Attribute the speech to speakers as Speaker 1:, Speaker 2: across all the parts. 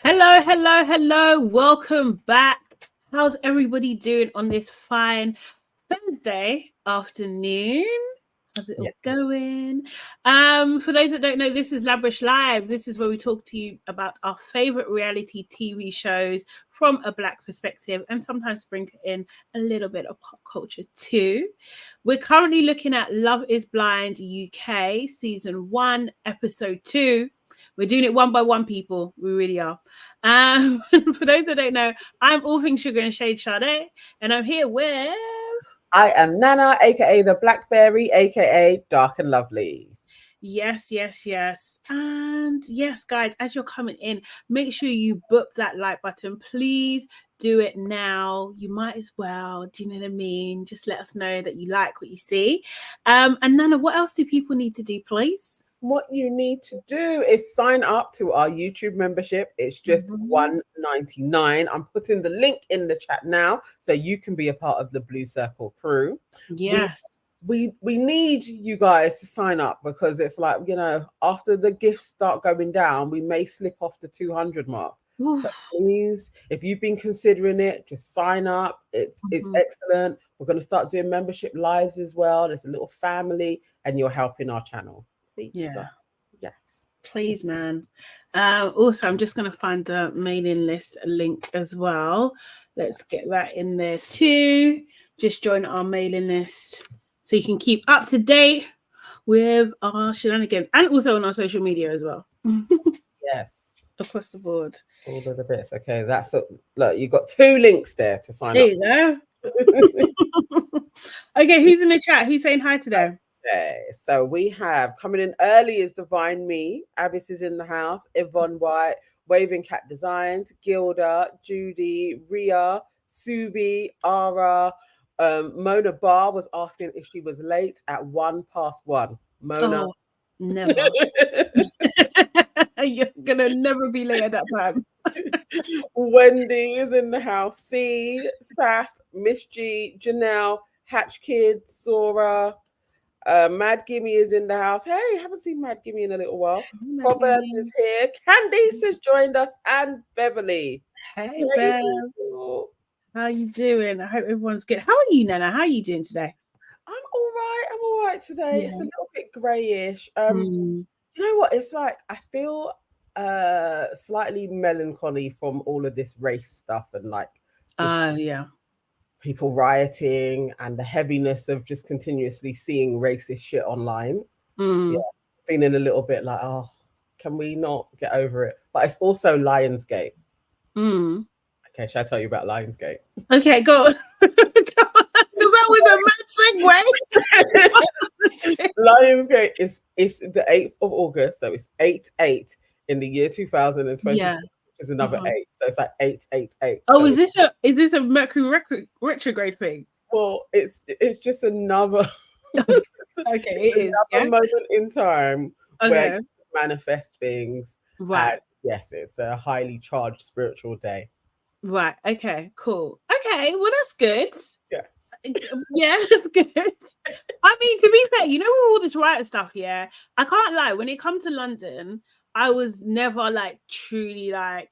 Speaker 1: Hello, hello, hello. Welcome back. How's everybody doing on this fine Thursday afternoon? How's it all going? For those that don't know, this is LABRISH Live. This is where we talk to you about our favorite reality TV shows from a Black perspective and sometimes sprinkle in a little bit of pop culture too. We're currently looking at Love is Blind UK Season 1, Episode 2. We're doing it one by one, people. We really are. For those that don't know, I'm All Things Sugar and Shade Sade, and I'm here with...
Speaker 2: I am Nana, aka the Blackberry, aka Dark and Lovely.
Speaker 1: Yes. And yes, guys, as you're coming in, make sure you book that like button. Please do it now. You might as well. Do you know what I mean? Just let us know that you like what you see. And Nana, what else do people need to do, please?
Speaker 2: What you need to do is sign up to our YouTube membership. It's just $1.99. I'm putting the link in the chat now so you can be a part of the Blue Circle crew.
Speaker 1: Yes.
Speaker 2: We need you guys to sign up because it's like, you know, after the gifts start going down, we may slip off the 200 mark. So please, if you've been considering it, just sign up. It's excellent. We're going to start doing membership lives as well. There's a little family and you're helping our channel. Please.
Speaker 1: Yeah.
Speaker 2: Yes.
Speaker 1: Please, man. Also, I'm just going to find the mailing list link as well. Let's get that in there too. Just join our mailing list so you can keep up to date with our shenanigans and also on our social media as well.
Speaker 2: Yes.
Speaker 1: Across the board.
Speaker 2: All of the bits. Okay, that's it. Look, you've got 2 links there to sign
Speaker 1: there
Speaker 2: up.
Speaker 1: You go. Okay, who's in the chat? Who's saying hi today?
Speaker 2: Okay, so we have coming in early is Divine Me. Abyss is in the house. Yvonne White, Waving Cat Designs, Gilda, Judy, Ria, Subi, Ara. Mona Barr was asking if she was late at 1:01. Mona.
Speaker 1: Oh, never. You're gonna never be late at that time.
Speaker 2: Wendy is in the house. C, Saf, Miss G, Janelle, Hatch Kid, Sora. Mad Gimme is in the house. Hey, haven't seen Mad Gimme in a little while. Proverbs is here. Candice has joined us, and Beverly.
Speaker 1: Hey, Bev. How you doing? I hope everyone's good. How are you, Nana? How are you doing today?
Speaker 2: I'm all right today. Yeah. It's a little bit grayish. You know what? It's like I feel slightly melancholy from all of this race stuff and like people rioting and the heaviness of just continuously seeing racist shit online. Yeah, feeling a little bit like, oh, can we not get over it? But it's also Lionsgate. Okay, should I tell you about Lionsgate?
Speaker 1: Okay, go on. That was a mad segue.
Speaker 2: Lionsgate is the 8th of August, so it's 8/8 in the year 2020. Yeah. Which is another 8, so it's like 8/8/8.
Speaker 1: Oh, so is this a Mercury retrograde thing?
Speaker 2: Well, it's just another.
Speaker 1: Okay, it is
Speaker 2: another moment in time where you manifest things. Right. And yes, it's a highly charged spiritual day.
Speaker 1: Right. Okay. Cool. Okay. Well, that's good.
Speaker 2: Yeah.
Speaker 1: Yeah, that's good. I mean, to be fair, you know, with all this riot stuff, yeah, I can't lie. When it comes to London, I was never like truly like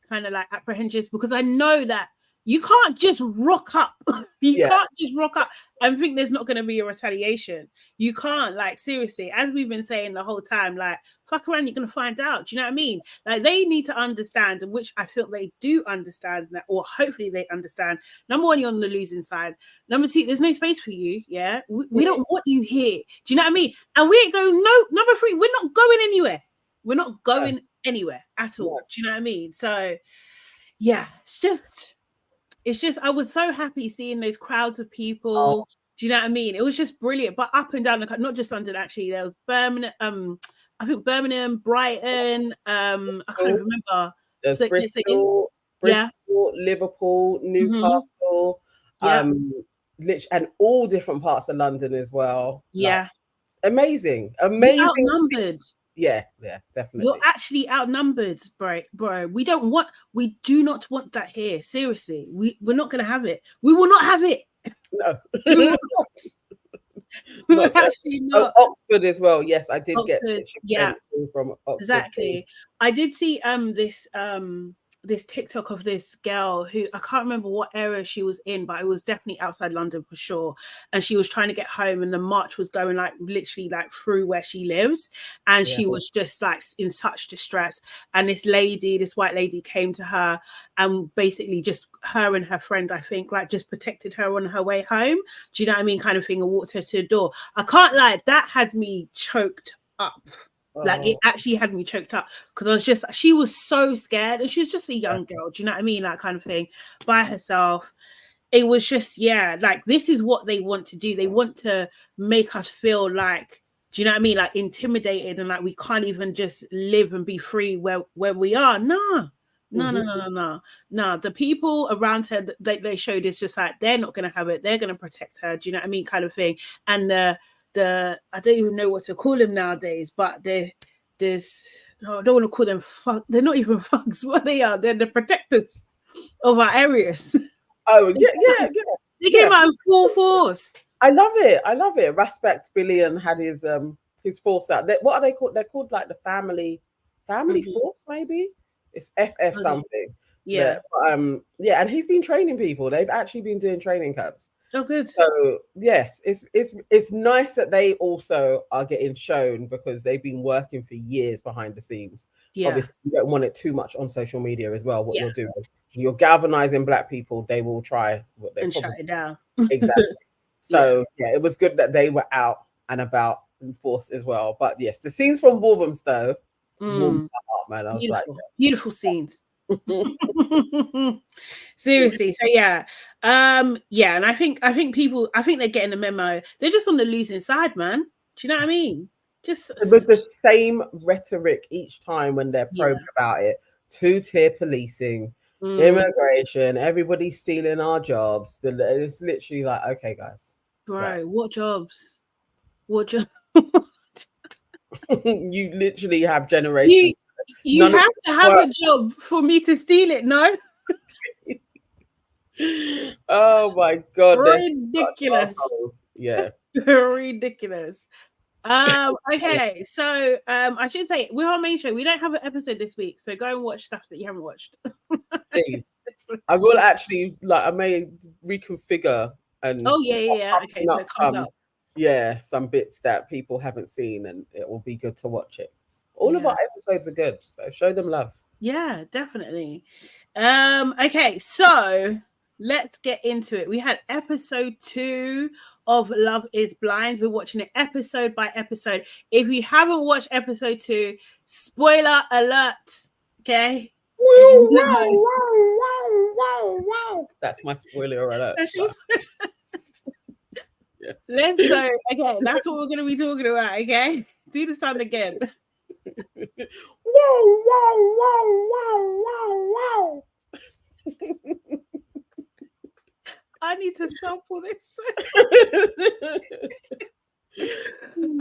Speaker 1: kind of like apprehensive because I know that you can't just rock up. You can't just rock up and think there's not going to be a retaliation. You can't, like, seriously, as we've been saying the whole time, like, fuck around, you're going to find out. Do you know what I mean? Like, they need to understand, which I feel they do understand, that, or hopefully they understand. Number one, you're on the losing side. Number two, there's no space for you. Yeah. We don't want you here. Do you know what I mean? And we ain't going, no. Number three, we're not going anywhere. We're not going anywhere at all. Do you know what I mean? So, yeah, it's just I was so happy seeing those crowds of people. Do you know what I mean? It was just brilliant. But up and down the country, not just London, actually. There was Birmingham, I think Birmingham, Brighton. I can't remember.
Speaker 2: There's Bristol, Liverpool, Newcastle, and all different parts of London as well.
Speaker 1: Yeah.
Speaker 2: Like, amazing.
Speaker 1: Outnumbered.
Speaker 2: Yeah, definitely.
Speaker 1: You're actually outnumbered, bro. We do not want that here. Seriously, we're not going to have it. We will not have it.
Speaker 2: No.
Speaker 1: We will not. Actually
Speaker 2: Oh,
Speaker 1: not.
Speaker 2: Oxford as well. Yes, I did get
Speaker 1: Oxford,
Speaker 2: pictures
Speaker 1: yeah.
Speaker 2: sent from Oxford.
Speaker 1: Exactly. I did see this TikTok of this girl who I can't remember what area she was in, but it was definitely outside London for sure. And she was trying to get home, and the march was going like literally like through where she lives, and she was just like in such distress. And this white lady, came to her and basically just her and her friend, I think, like just protected her on her way home. Do you know what I mean? Kind of thing, and walked her to the door. I can't lie, that had me choked up. Like it actually had me choked up because she was so scared, and she was just a young girl. Do you know what I mean? That kind of thing, by herself. It was just, like this is what they want to do. They want to make us feel like, do you know what I mean? Like intimidated and like we can't even just live and be free where we are. No. The people around her that they showed is just like they're not going to have it. They're going to protect her. Do you know what I mean? Kind of thing. And I don't even know what to call them nowadays, but I don't want to call them they're not even thugs. What they are, they're the protectors of our areas.
Speaker 2: Oh yeah.
Speaker 1: They came out in full force.
Speaker 2: I love it. Respect Billion had his force out. What are they called? They're called like the family force, maybe. It's FF something.
Speaker 1: Yeah.
Speaker 2: And he's been training people. They've actually been doing training camps.
Speaker 1: Oh, good.
Speaker 2: So yes, it's nice that they also are getting shown because they've been working for years behind the scenes. Yeah. Obviously, you don't want it too much on social media as well. What you're doing, you're galvanizing Black people. They will try
Speaker 1: and shut it down.
Speaker 2: Exactly. So it was good that they were out and about in force as well. But yes, the scenes from Wolverhampton warmed up, man. I was
Speaker 1: beautiful scenes. Seriously. So and I think they're getting the memo. They're just on the losing side, man. Do you know what I mean? Just
Speaker 2: with the same rhetoric each time when they're probed about it. Two-tier policing, immigration, everybody stealing our jobs. It's literally like, okay, guys,
Speaker 1: bro, what jobs?
Speaker 2: You literally have generations.
Speaker 1: You have to have a job for me to steal it, no?
Speaker 2: Oh my god,
Speaker 1: ridiculous.
Speaker 2: Yeah.
Speaker 1: Ridiculous. Okay, so I should say we're on main show. We don't have an episode this week, so go and watch stuff that you haven't watched.
Speaker 2: Please. I will actually I may reconfigure and
Speaker 1: okay, so it comes up.
Speaker 2: Some bits that people haven't seen, and it will be good to watch it. All of our episodes are good, so show them love.
Speaker 1: Yeah, definitely. Okay, so let's get into it. We had episode 2 of Love is Blind. We're watching it episode by episode. If you haven't watched episode 2, spoiler alert. Okay.
Speaker 2: Wow. That's my spoiler alert.
Speaker 1: Okay, that's what we're going to be talking about. Okay, do the sound again. Wow. I need to sample this.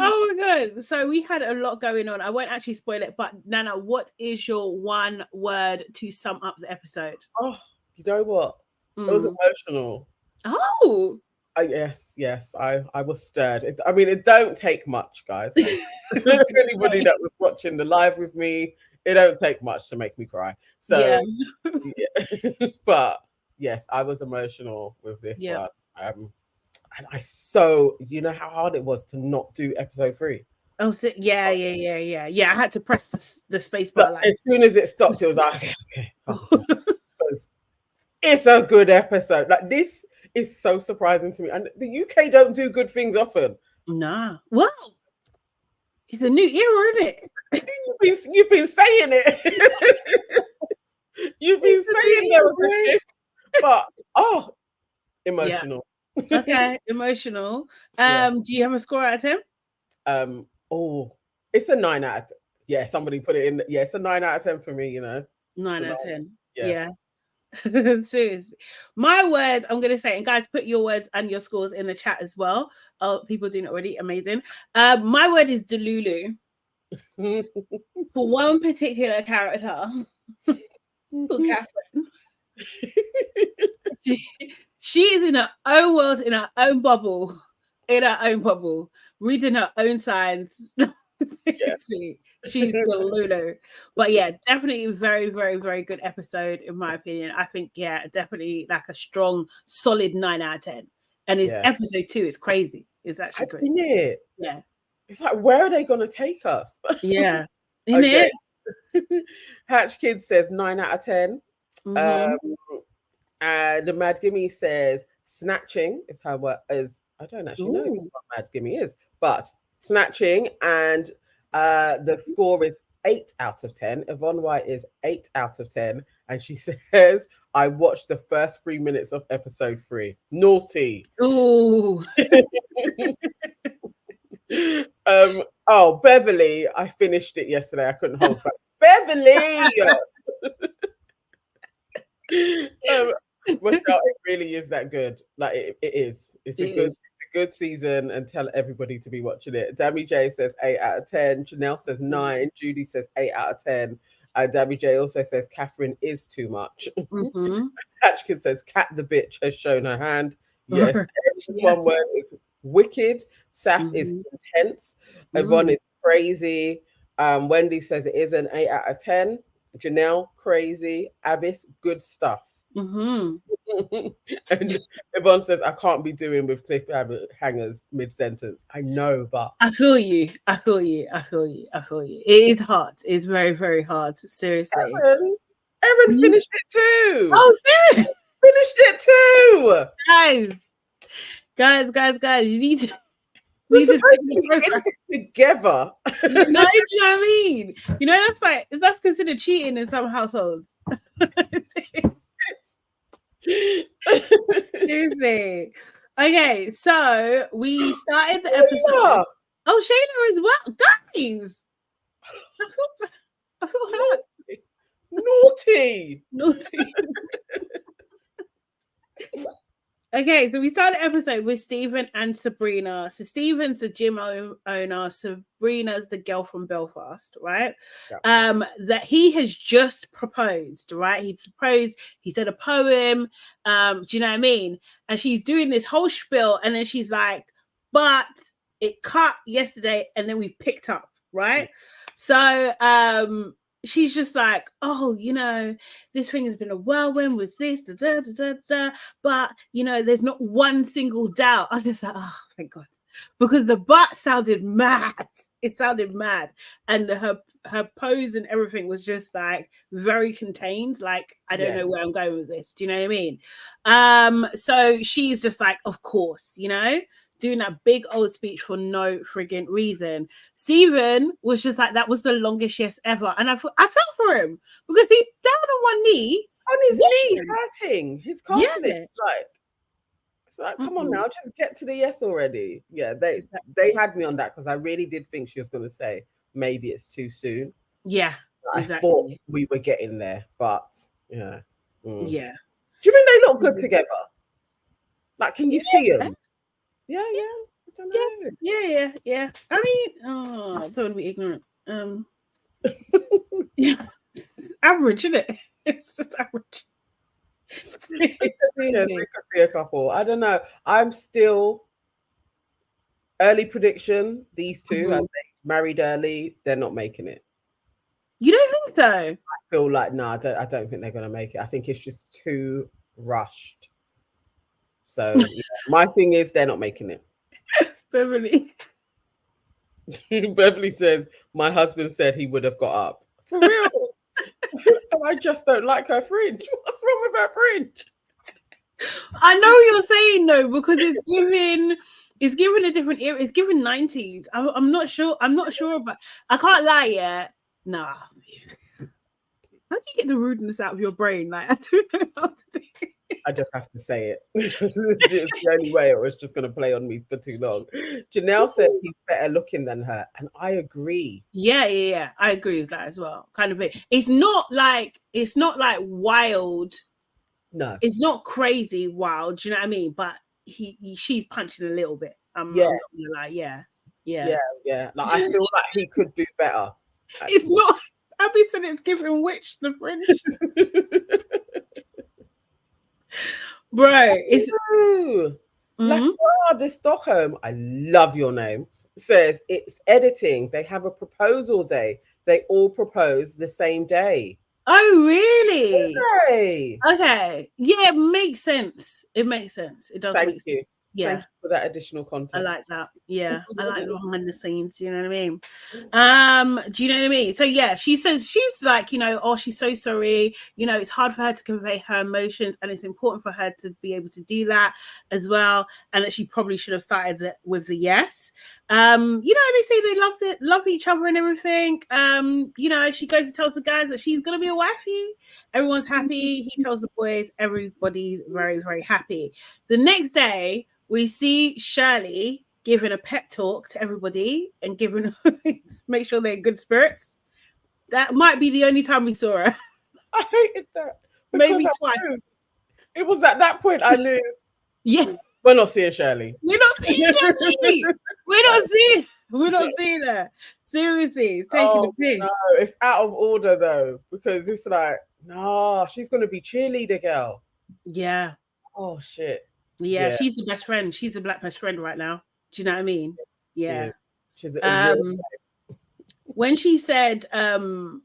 Speaker 1: Oh my god. So we had a lot going on. I won't actually spoil it, but Nana, what is your one word to sum up the episode?
Speaker 2: Oh, you know what? It was emotional.
Speaker 1: Oh.
Speaker 2: Yes. I was stirred. It don't take much, guys. Anybody that was watching the live with me, it don't take much to make me cry. So, but yes, I was emotional with this one. And you know how hard it was to not do episode 3.
Speaker 1: Oh, so, yeah. I had to press the space bar.
Speaker 2: As soon as it stopped, it was like, okay. It's a good episode. Like, this is so surprising to me. And the UK don't do good things often.
Speaker 1: Nah. Well, it's a new era, isn't
Speaker 2: it? You've been saying it. You've been saying it. But emotional.
Speaker 1: Yeah. Okay, emotional. Do you have a score out of
Speaker 2: 10? It's a 9 out of 10. Yeah, somebody put it in. Yeah, it's a 9 out of 10 for me,
Speaker 1: 9 out of 10. Yeah. Seriously. My word, I'm gonna say, and guys, put your words and your scores in the chat as well. Oh, people doing it already. Amazing. My word is Delulu. For one particular character called Catherine. She is in her own world, in her own bubble. in her own bubble, reading her own signs. Seriously, she's Delulu. But yeah, definitely very, very, very good episode in my opinion. I think definitely like a strong, solid 9 out of 10. And it's episode 2 is crazy. It's actually crazy.
Speaker 2: It?
Speaker 1: Yeah.
Speaker 2: It's like, where are they going to take us?
Speaker 1: Yeah. Okay.
Speaker 2: Hatch Kid says 9 out of 10. And the Mad Gimme says snatching is how is. I don't actually know what Mad Gimme is, but snatching, and the score is 8 out of 10. Yvonne White is 8 out of 10, and she says, I watched the first 3 minutes of episode 3. Naughty.
Speaker 1: Ooh.
Speaker 2: Beverly, I finished it yesterday. I couldn't hold back. Beverly. Michelle, it really is that good. Like it is. It's a good season, and tell everybody to be watching it. Dammy J says 8 out of 10. Janelle says 9. Judy says 8 out of 10. Dammy J also says Catherine is too much. Hatchkin says Cat the bitch has shown her hand. Yes. One word is wicked. Saf is intense. Yvonne is crazy. Wendy says it is an 8 out of 10. Janelle, crazy. Abyss, good stuff. And Yvonne says, I can't be doing with cliffhangers mid-sentence. I know, but
Speaker 1: I feel you. It is hard. It's very, very hard. Seriously.
Speaker 2: Erin finished it too.
Speaker 1: Oh, seriously?
Speaker 2: Finished it too.
Speaker 1: Guys, you need to
Speaker 2: get this together.
Speaker 1: You know what I mean? You know, that's considered cheating in some households. Seriously. Okay, so we started the episode. Oh, Shayla as well. Guys, I feel hurt.
Speaker 2: Naughty. Okay, so we started the episode with Stephen and Sabrina. So Stephen's the gym owner, Sabrina's the girl from Belfast, right? Yeah. That he has just proposed, right? He proposed, he said a poem, do you know what I mean? And she's doing this whole spiel, and then she's like, but it cut yesterday, and then we picked up, right? So she's just like, oh, you know, this thing has been a whirlwind, was this, but, you know, there's not one single doubt. I was just like, oh, thank God. Because the but sounded mad. It sounded mad. And her pose and everything was just like very contained. Like, I don't know where I'm going with this. Do you know what I mean? So she's just like, of course, you know, doing that big old speech for no frigging reason. Stephen was just like, that was the longest yes ever. And I felt for him because he's down on one knee. And his knee hurting. His confidence. Yeah. It's like, come on now, just get to the yes already. Yeah, they had me on that because I really did think she was going to say, maybe it's too soon.
Speaker 1: Yeah,
Speaker 2: exactly. I thought we were getting there, but yeah.
Speaker 1: Yeah.
Speaker 2: Do you think they look good together? Like, can you see them? Yeah. I don't know.
Speaker 1: Yeah. I mean, I don't want to be ignorant. Average, isn't it? It's just average.
Speaker 2: There could be a couple. I don't know. I'm still early prediction. These two, I think, married early. They're not making it.
Speaker 1: You don't think so?
Speaker 2: I feel like no. I don't think they're going to make it. I think it's just too rushed. So my thing is they're not making it.
Speaker 1: Beverly
Speaker 2: says, my husband said he would have got up. For real. And I just don't like her fringe. What's wrong with her fringe?
Speaker 1: I know what you're saying though, because it's given a different era. It's given 90s. I'm not sure about. I can't lie yet. Nah. How do you get the rudeness out of your brain? Like, I don't know how to do it.
Speaker 2: I just have to say it. It's the only way, or it's just going to play on me for too long. Janelle says he's better looking than her, and I agree.
Speaker 1: Yeah. I agree with that as well. Kind of it. It's not like wild.
Speaker 2: No,
Speaker 1: it's not crazy wild. Do you know what I mean? But she's punching a little bit. I'm not gonna lie. Yeah.
Speaker 2: Like I feel like he could do better. Actually.
Speaker 1: It's not. Abby said it's giving witch the fringe. Bro, it's
Speaker 2: Lacroix de Stockholm, I love your name, says it's editing. They have a proposal day. They all propose the same day.
Speaker 1: Oh, really?
Speaker 2: Hey.
Speaker 1: Okay. Yeah, it makes sense. It makes sense. It does
Speaker 2: Thank
Speaker 1: make
Speaker 2: you.
Speaker 1: sense. Yeah.
Speaker 2: Thank you for that additional
Speaker 1: I
Speaker 2: content.
Speaker 1: like that. Yeah. I like the behind the scenes, you know what I mean? Do you know what I mean? So yeah, she says she's like, you know, oh, she's so sorry. You know, it's hard for her to convey her emotions, and it's important for her to be able to do that as well. And that she probably should have started with the yes. You know, they say they love each other and everything. You know, she goes and tells the guys that she's gonna be a wifey. Everyone's happy. He tells the boys, everybody's very, very happy. The next day, we see Shirley giving a pep talk to everybody and giving make sure they're in good spirits. That might be the only time we saw her.
Speaker 2: I hated that.
Speaker 1: Maybe twice.
Speaker 2: It was at that point I knew.
Speaker 1: Yeah.
Speaker 2: We're not seeing Shirley.
Speaker 1: We're not seeing Shirley. We're not seeing her. Seriously, it's taking the piss.
Speaker 2: No, it's out of order though, because it's like, no, she's gonna be cheerleader girl.
Speaker 1: Yeah.
Speaker 2: Oh shit.
Speaker 1: Yeah, she's the best friend. She's the black best friend right now. Do you know what I mean? Yeah.
Speaker 2: She's
Speaker 1: when she said, you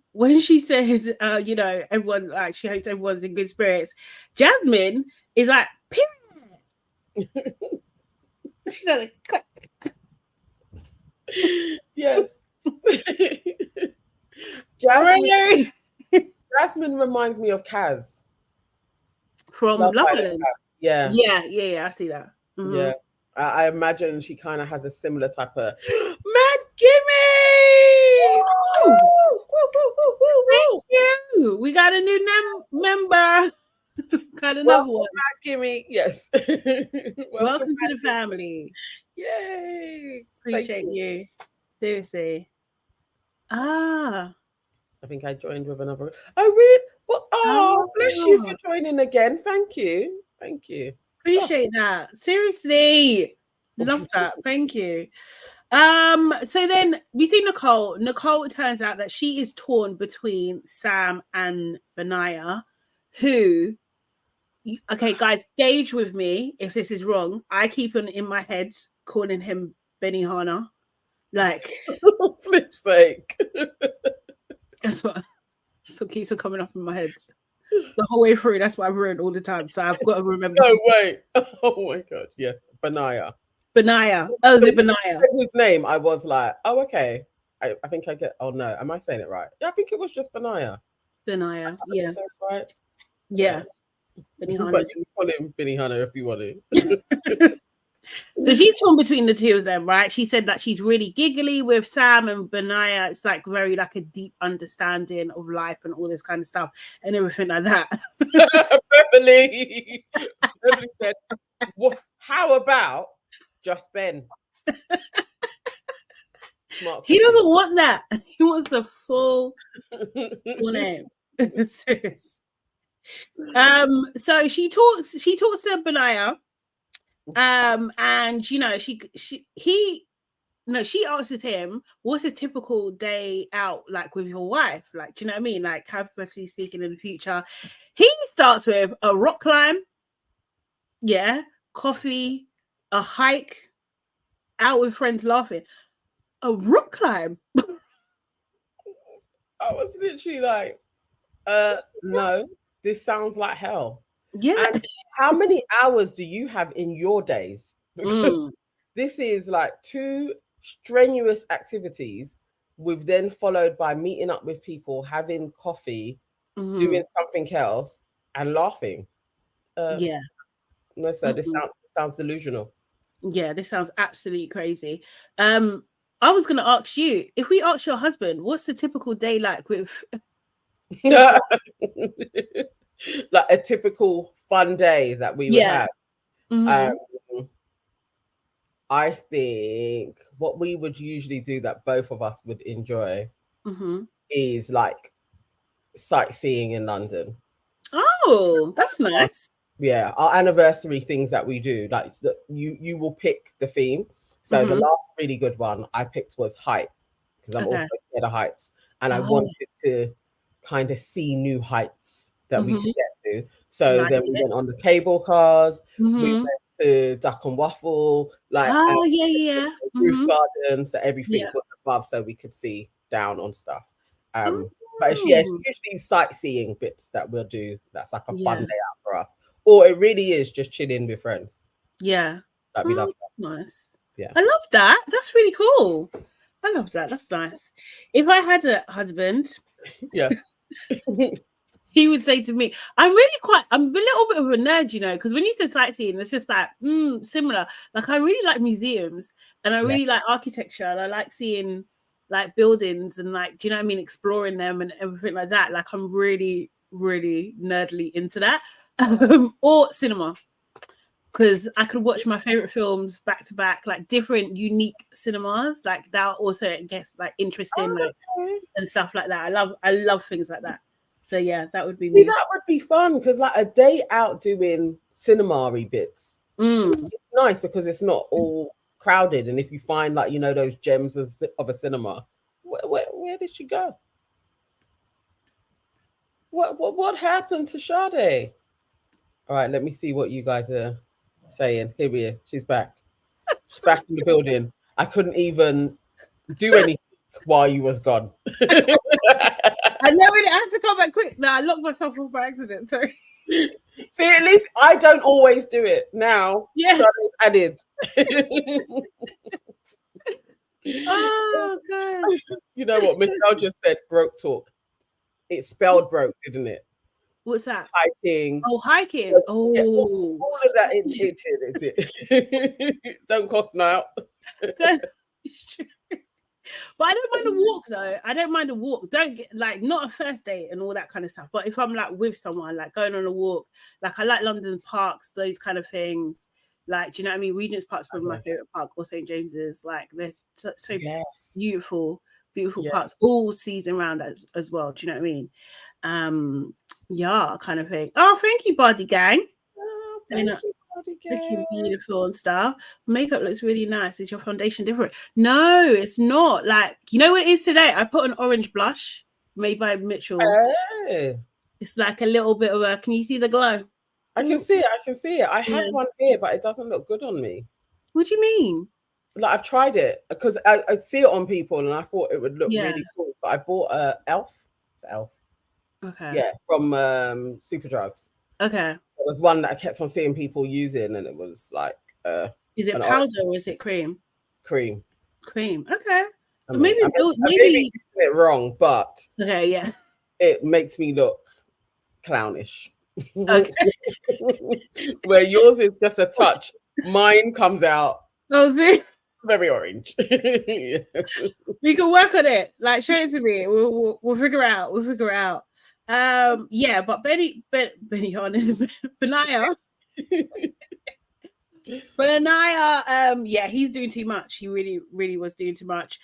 Speaker 1: know, everyone, like, she hopes everyone's in good spirits, Jasmine is like, period. She's like, click.
Speaker 2: Yes. Jasmine reminds me of Kaz
Speaker 1: from Love Island.
Speaker 2: Yeah,
Speaker 1: I see that.
Speaker 2: Mm-hmm. Yeah, I imagine she kind of has a similar type of Mad Gimme.
Speaker 1: Thank you. We got a new member. Got another one.
Speaker 2: Mad Gimme. Yes.
Speaker 1: Welcome to the family.
Speaker 2: Yay!
Speaker 1: Appreciate you. Seriously. I
Speaker 2: think I joined with another. Oh, really? Well, bless you for joining again. Thank you. Thank you.
Speaker 1: Appreciate that. Seriously. Love that. Thank you. So then we see Nicole. Nicole, it turns out that she is torn between Sam and Benaya, who, okay, guys, gauge with me if this is wrong. I keep on in my head calling him Benihana. Like,
Speaker 2: flip's sake.
Speaker 1: That's what still keeps on coming up in my head the whole way through. That's what I've ruined all the time. So I've got to remember.
Speaker 2: No, wait. Oh my god. Yes. Benaya.
Speaker 1: Oh, is it Benaya?
Speaker 2: His name, I was like, oh, okay. I think I get. Oh no, am I saying it right? Yeah, I think it was just Benaya.
Speaker 1: Benaya. Yeah.
Speaker 2: Right.
Speaker 1: Yeah.
Speaker 2: But you can call him Benihana if you want to.
Speaker 1: So she's torn between the two of them, right? She said that she's really giggly with Sam, and Benaya, it's like very like a deep understanding of life and all this kind of stuff and everything like that.
Speaker 2: Beverly said, well, how about just Ben?
Speaker 1: He doesn't want that. He wants the full name. Serious. So she talks to Benaya. And you know, she asks him, what's a typical day out like with your wife? Like, do you know what I mean? Like, hypothetically speaking, in the future. He starts with a rock climb, coffee, a hike, out with friends laughing. A rock climb.
Speaker 2: I was literally like, no, this sounds like hell.
Speaker 1: Yeah.
Speaker 2: And how many hours do you have in your days? Because this is like 2 strenuous activities, with then followed by meeting up with people, having coffee, doing something else, and laughing. No, sir, this sounds delusional.
Speaker 1: Yeah, this sounds absolutely crazy. I was going to ask you, if we ask your husband, what's the typical day like with...
Speaker 2: like a typical fun day that we would have. I think what we would usually do that both of us would enjoy is like sightseeing in London.
Speaker 1: Oh, that's nice.
Speaker 2: Yeah, our anniversary things that we do, like you will pick the theme. So the last really good one I picked was height, because I'm also scared of heights, and I wanted to kind of see new heights that we could get to. So then we went on the cable cars, we went to Duck and Waffle, like
Speaker 1: yeah.
Speaker 2: roof garden, so everything
Speaker 1: Yeah.
Speaker 2: was above, so we could see down on stuff.
Speaker 1: Oh.
Speaker 2: But it's usually sightseeing bits that we'll do. That's like a fun
Speaker 1: Yeah.
Speaker 2: day out for us, or it really is just chilling with friends.
Speaker 1: Yeah.
Speaker 2: Like we love that.
Speaker 1: Nice.
Speaker 2: Yeah.
Speaker 1: I love that. That's really cool. I love that. That's nice. If I had a husband,
Speaker 2: Yeah.
Speaker 1: he would say to me, I'm a little bit of a nerd, you know, because when you said sightseeing, it's just like similar. Like I really like museums and I really like architecture and I like seeing like buildings and like, do you know what I mean, exploring them and everything like that. Like I'm really, really nerdly into that. Or cinema. Because I could watch my favorite films back to back, like different unique cinemas, like that also I guess like interesting and stuff like that. I love things like that. So yeah, that would be me.
Speaker 2: That would be fun because like a day out doing cinema-y bits. It's nice because it's not all crowded, and if you find like those gems of a cinema, where did she go? What happened to Sade? All right, let me see what you guys are saying. Here we are. She's back. She's back in the building. I couldn't even do anything while you was gone.
Speaker 1: I know it. I had to come back quick. No, I locked myself off by accident. Sorry.
Speaker 2: See, at least I don't always do it now.
Speaker 1: Yeah.
Speaker 2: I did.
Speaker 1: Oh god.
Speaker 2: You know what Michelle just said? Broke talk. It's spelled broke, didn't it?
Speaker 1: What's that?
Speaker 2: Hiking.
Speaker 1: Oh, hiking. Oh,
Speaker 2: yeah, all of that. It. Don't cost now.
Speaker 1: But I don't mind a walk though. I don't mind a walk. Don't get like not a first date and all that kind of stuff. But if I'm like with someone, like going on a walk, like I like London parks, those kind of things. Like, do you know what I mean? Regent's Park's probably my favorite park, or St. James's. Like, there's so beautiful parks all season round as well. Do you know what I mean? Yeah, kind of thing. Oh, thank you, body gang.
Speaker 2: Oh, thank you.
Speaker 1: Looking beautiful and stuff. Makeup looks really nice. Is your foundation different? No, it's not. Like, you know what it is today? I put an orange blush made by Mitchell.
Speaker 2: Oh.
Speaker 1: It's like a little bit of a. Can you see the glow?
Speaker 2: I can see it. I have one here, but it doesn't look good on me.
Speaker 1: What do you mean?
Speaker 2: Like I've tried it because I see it on people and I thought it would look really cool. So I bought a Elf. It's Elf.
Speaker 1: Okay.
Speaker 2: Yeah, from Superdrugs.
Speaker 1: Okay.
Speaker 2: It was one that I kept on seeing people using, and it was like.
Speaker 1: Is it powder or is it cream?
Speaker 2: Cream.
Speaker 1: Cream. Okay.
Speaker 2: I maybe it wrong, but
Speaker 1: okay, yeah.
Speaker 2: It makes me look clownish.
Speaker 1: Okay.
Speaker 2: Where yours is just a touch, mine comes out.
Speaker 1: Oh, see?
Speaker 2: Very orange.
Speaker 1: We can work on it. Like, show it to me. We'll figure it out. We'll figure it out. Yeah, but Benny honest, Benaya. Yeah, he's doing too much. He really, really was doing too much.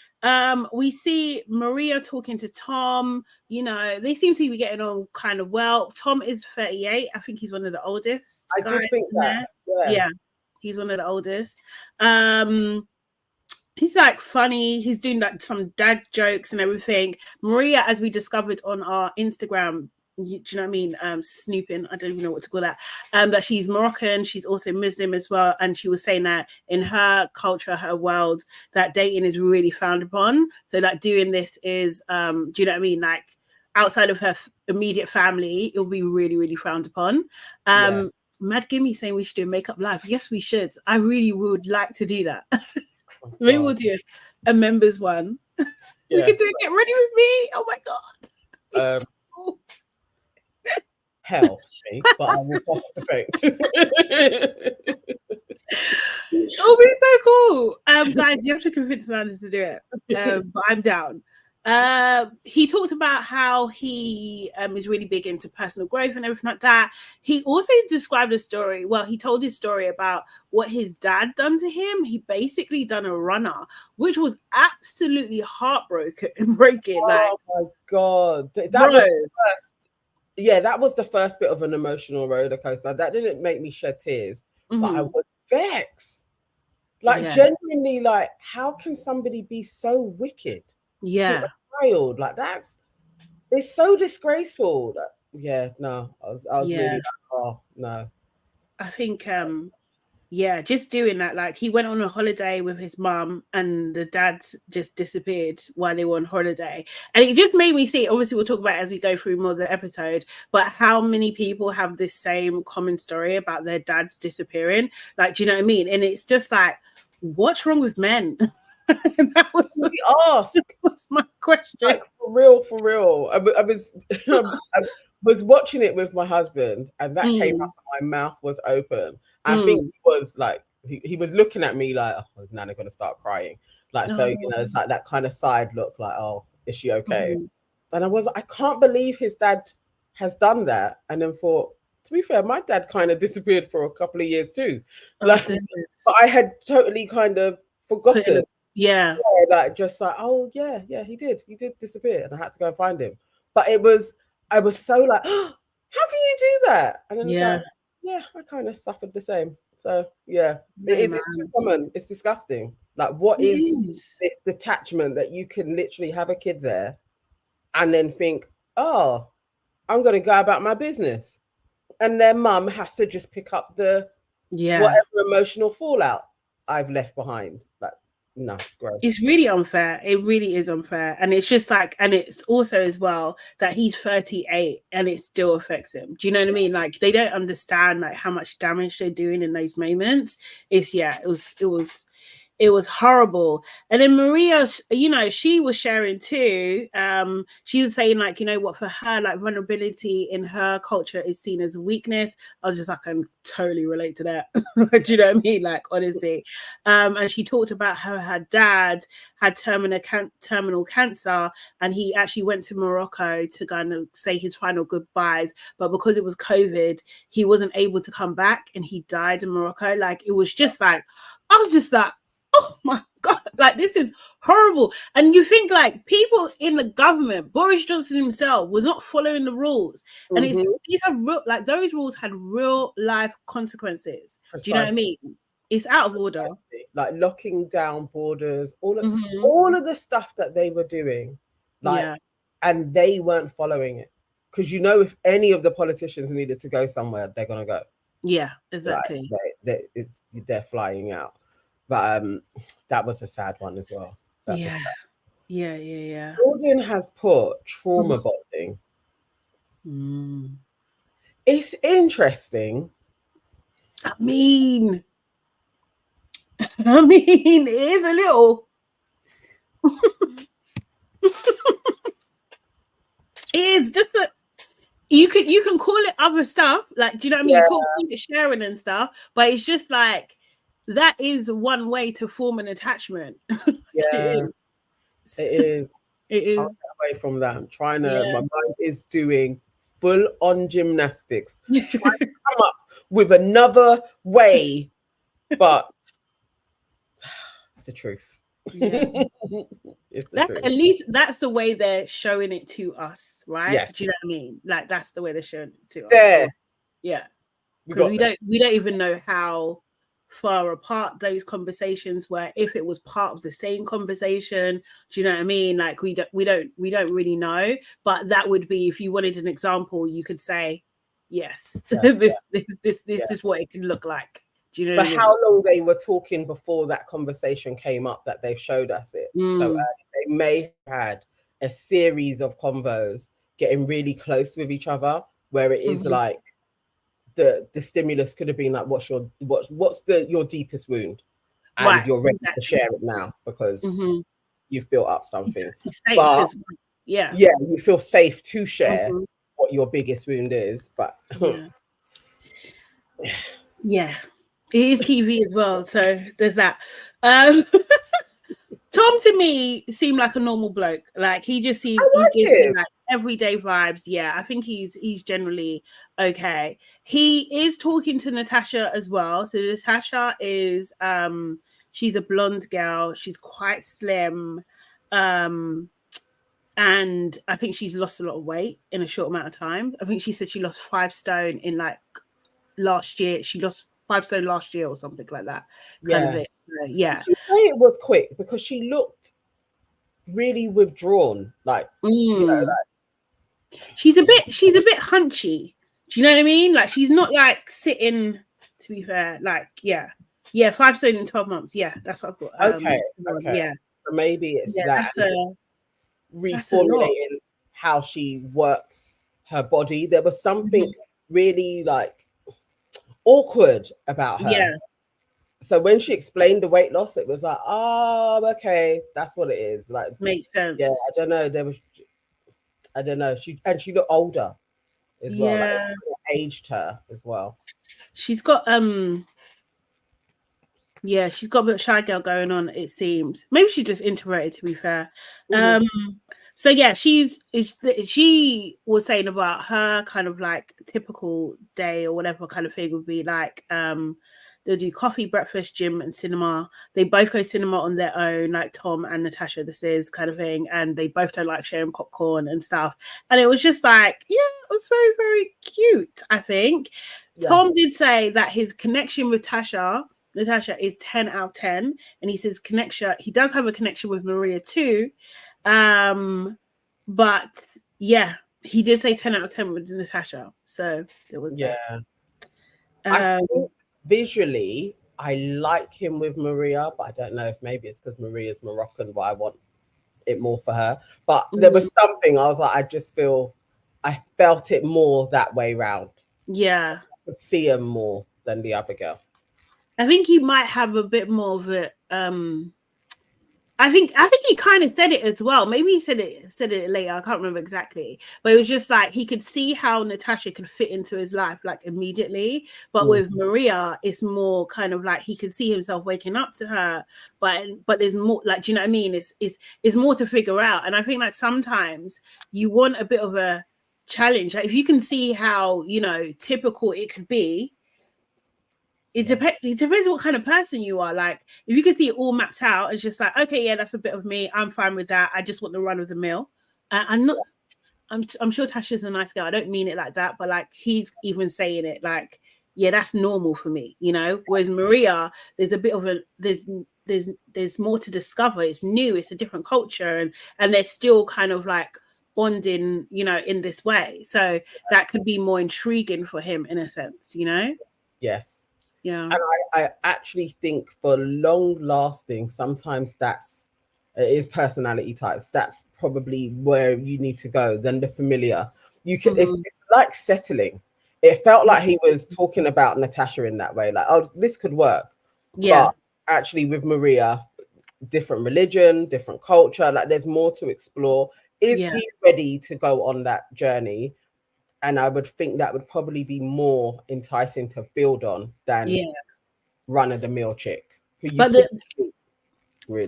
Speaker 1: We see Maria talking to Tom. You know, they seem to be getting on kind of well. Tom is 38. I think he's one of the oldest.
Speaker 2: I do think that.
Speaker 1: Yeah, he's one of the oldest. He's like funny. He's doing like some dad jokes and everything. Maria, as we discovered on our Instagram, do you know what I mean? Snooping. I don't even know what to call that. That she's Moroccan. She's also Muslim as well. And she was saying that in her culture, her world, that dating is really frowned upon. So like doing this is, do you know what I mean? Like outside of her immediate family, it will be really, really frowned upon. Mad Gimme saying we should do a makeup live. Yes, we should. I really would like to do that. Maybe we'll do a members one. We could do it. Get ready with me. Oh my god.
Speaker 2: Hell, but I will participate.
Speaker 1: It'll be so cool. Guys, you have to convince Nana to do it. But I'm down. He talked about how he is really big into personal growth and everything like that. He also described a story. Well, he told his story about what his dad done to him. He basically done a runner, which was absolutely heartbreaking.
Speaker 2: Oh my god, that was the first. Yeah, that was the first bit of an emotional roller coaster. That didn't make me shed tears, but I was vexed. Like genuinely, like how can somebody be so wicked?
Speaker 1: Yeah.
Speaker 2: To a child like it's so disgraceful. I was really like, oh no.
Speaker 1: I think Yeah, just doing that. Like he went on a holiday with his mum and the dad just disappeared while they were on holiday. And it just made me see, obviously we'll talk about it as we go through more of the episode, but how many people have this same common story about their dads disappearing. Like, do you know what I mean? And it's just like, what's wrong with men? That was my question.
Speaker 2: Like, for real. I was I was watching it with my husband, and that came up. My mouth was open. I think he was like, he was looking at me like, oh, is Nana gonna start crying? Like, so you know, it's like that kind of side look, like, oh, is she okay? And I can't believe his dad has done that. And then thought, to be fair, my dad kind of disappeared for a couple of years too. Like, but I had totally kind of forgotten.
Speaker 1: Yeah,
Speaker 2: like just like, oh yeah, he did disappear, and I had to go and find him. But I was so like, oh, how can you do that? And then it's like, yeah, I kind of suffered the same. So yeah, it's too common. It's disgusting. Like, what is this detachment that you can literally have a kid there and then think, oh, I'm going to go about my business, and their mum has to just pick up the whatever emotional fallout I've left behind. Like, no, gross.
Speaker 1: It's really unfair. It really is unfair. And it's just like, and it's also as well that he's 38 and it still affects him. Do you know what I mean? Like, they don't understand like how much damage they're doing in those moments. It was horrible. And then Maria, you know, she was sharing too. She was saying, like, you know what, for her, like, vulnerability in her culture is seen as weakness. I was just like, I can totally relate to that. Do you know what I mean? Like, honestly. And she talked about how her dad had terminal cancer, and he actually went to Morocco to kind of say his final goodbyes. But because it was COVID, he wasn't able to come back, and he died in Morocco. Like, it was just like, I was just like, oh my God, like, this is horrible. And you think like people in the government, Boris Johnson himself was not following the rules. And these have real, like, those rules had real life consequences. Precisely. Do you know what I mean? It's out of order.
Speaker 2: Like locking down borders, all of the stuff that they were doing, like, and they weren't following it. Because, you know, if any of the politicians needed to go somewhere, they're gonna go.
Speaker 1: Yeah, exactly.
Speaker 2: Like, they're flying out. But that was a sad one as well.
Speaker 1: Yeah.
Speaker 2: Jordan has put trauma bonding. It's interesting.
Speaker 1: I mean, it is a little. It is just a. You can call it other stuff, like, do you know what I mean? You call it sharing and stuff, but it's just like, that is one way to form an attachment.
Speaker 2: Yeah, it is. I'll get away from that. I'm trying to. My mind is doing full-on gymnastics, trying to come up with another way, but it's the truth. It's the truth.
Speaker 1: At least that's the way they're showing it to us, right?
Speaker 2: Yes.
Speaker 1: Do you know what I mean? Like, that's the way they're showing it to us.
Speaker 2: There.
Speaker 1: Yeah, because we don't even know how far apart those conversations were, if it was part of the same conversation. Do you know what I mean? Like, we don't really know, but that would be, if you wanted an example, you could say, yes, this is what it can look like. Do you know?
Speaker 2: But how long they were talking before that conversation came up that they showed us it? So they may have had a series of convos getting really close with each other, where it is like, the stimulus could have been like, what's your deepest wound, and you're ready to share it now because you've built up something. But you feel safe to share what your biggest wound is. But
Speaker 1: it is TV as well, so there's that. Tom, to me, seemed like a normal bloke. Like, he just seemed, he gives me like everyday vibes. Yeah, I think he's generally okay. He is talking to Natasha as well. So Natasha is she's a blonde girl. She's quite slim. And I think she's lost a lot of weight in a short amount of time. I think she said she lost 5 stone in like last year. She lost 5 stone last year or something like that. Kind of it. Yeah.
Speaker 2: You say it was quick because she looked really withdrawn. Like, you know, like,
Speaker 1: she's a bit hunchy. Do you know what I mean? Like, she's not like sitting. to be fair. Like, yeah. 5 episodes in 12 months. Yeah, that's what I've got.
Speaker 2: Okay.
Speaker 1: Yeah.
Speaker 2: So maybe it's
Speaker 1: Yeah,
Speaker 2: that
Speaker 1: that's
Speaker 2: reformulating how she works her body. There was something really like awkward about her.
Speaker 3: Yeah.
Speaker 2: So when she explained the weight loss, it was like, oh, okay, that's what it is. Like,
Speaker 3: Makes sense.
Speaker 2: yeah, I don't know. I don't know. She looked older as well.
Speaker 1: Yeah.
Speaker 2: Like, it aged her as well.
Speaker 1: She's got yeah, she's got a bit of shy girl going on, it seems. Maybe she just introverted, to be fair. So yeah, she was saying about her kind of like typical day or whatever kind of thing would be like they'll do coffee, breakfast, gym, and cinema. They both go cinema on their own, like Tom and Natasha, this is kind of thing, and they both don't like sharing popcorn and stuff. And it was just like, yeah, it was very, very cute, I think. Yeah. Tom did say that his connection with Natasha is 10 out of 10, and he says he does have a connection with Maria too, but yeah, he did say 10 out of 10 with Natasha, so it was
Speaker 2: I think visually I like him with Maria, but I don't know if maybe it's because Maria's Moroccan, but I want it more for her. But there was something I was like, I felt it more that way round.
Speaker 1: Yeah,
Speaker 2: I could see him more than the other girl.
Speaker 1: I think he might have a bit more of it. I think he kind of said it as well. Maybe he said it later. I can't remember exactly. But it was just like he could see how Natasha could fit into his life like immediately. But with Maria, it's more kind of like he could see himself waking up to her. But there's more, like, do you know what I mean? It's more to figure out. And I think like sometimes you want a bit of a challenge. Like if you can see how, you know, typical it could be. It depends what kind of person you are. Like if you can see it all mapped out, it's just like, okay, yeah, that's a bit of me. I'm fine with that. I just want the run of the mill. I'm sure Tasha's a nice girl. I don't mean it like that, but like he's even saying it like, yeah, that's normal for me, you know. Whereas Maria, there's a bit of there's more to discover. It's new. It's a different culture, and they're still kind of like bonding, you know, in this way. So that could be more intriguing for him in a sense, you know.
Speaker 2: Yes.
Speaker 1: Yeah,
Speaker 2: and I actually think for long lasting, sometimes it is personality types. That's probably where you need to go. Then the familiar, you can. It's like settling. It felt like he was talking about Natasha in that way, like, oh, this could work.
Speaker 1: Yeah,
Speaker 2: but actually with Maria, different religion, different culture. Like there's more to explore. Is he ready to go on that journey? And I would think that would probably be more enticing to build on than run-of-the-mill chick.
Speaker 1: But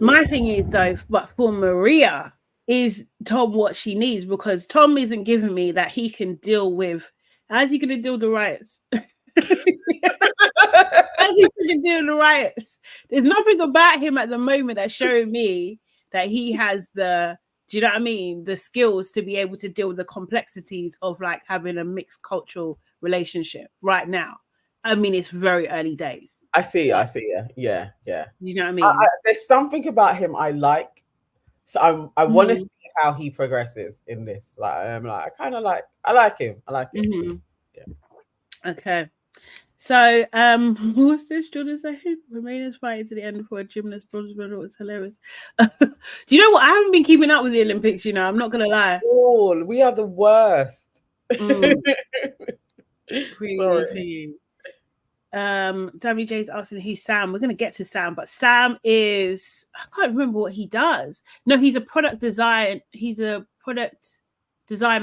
Speaker 1: my thing is though, but for Maria, is Tom what she needs? Because Tom isn't giving me that he can deal with. How's he going to deal with the riots? How's he going to deal with the riots? There's nothing about him at the moment that's showing me that he has do you know what I mean? The skills to be able to deal with the complexities of like having a mixed cultural relationship right now. I mean, it's very early days.
Speaker 2: I see. Yeah.
Speaker 1: You know what I mean?
Speaker 2: There's something about him I like. So I want to see how he progresses in this. Like I like him. I like him.
Speaker 1: Yeah. Okay. So, what's this? Jordan saying? Remainers fighting to the end for a gymnast bronze medal. It's hilarious. Do you know what? I haven't been keeping up with the Olympics, you know. I'm not gonna lie.
Speaker 2: Oh, we are the worst.
Speaker 1: Really. WJ's asking who's Sam. We're gonna get to Sam, but Sam is, I can't remember what he does. No, he's a product design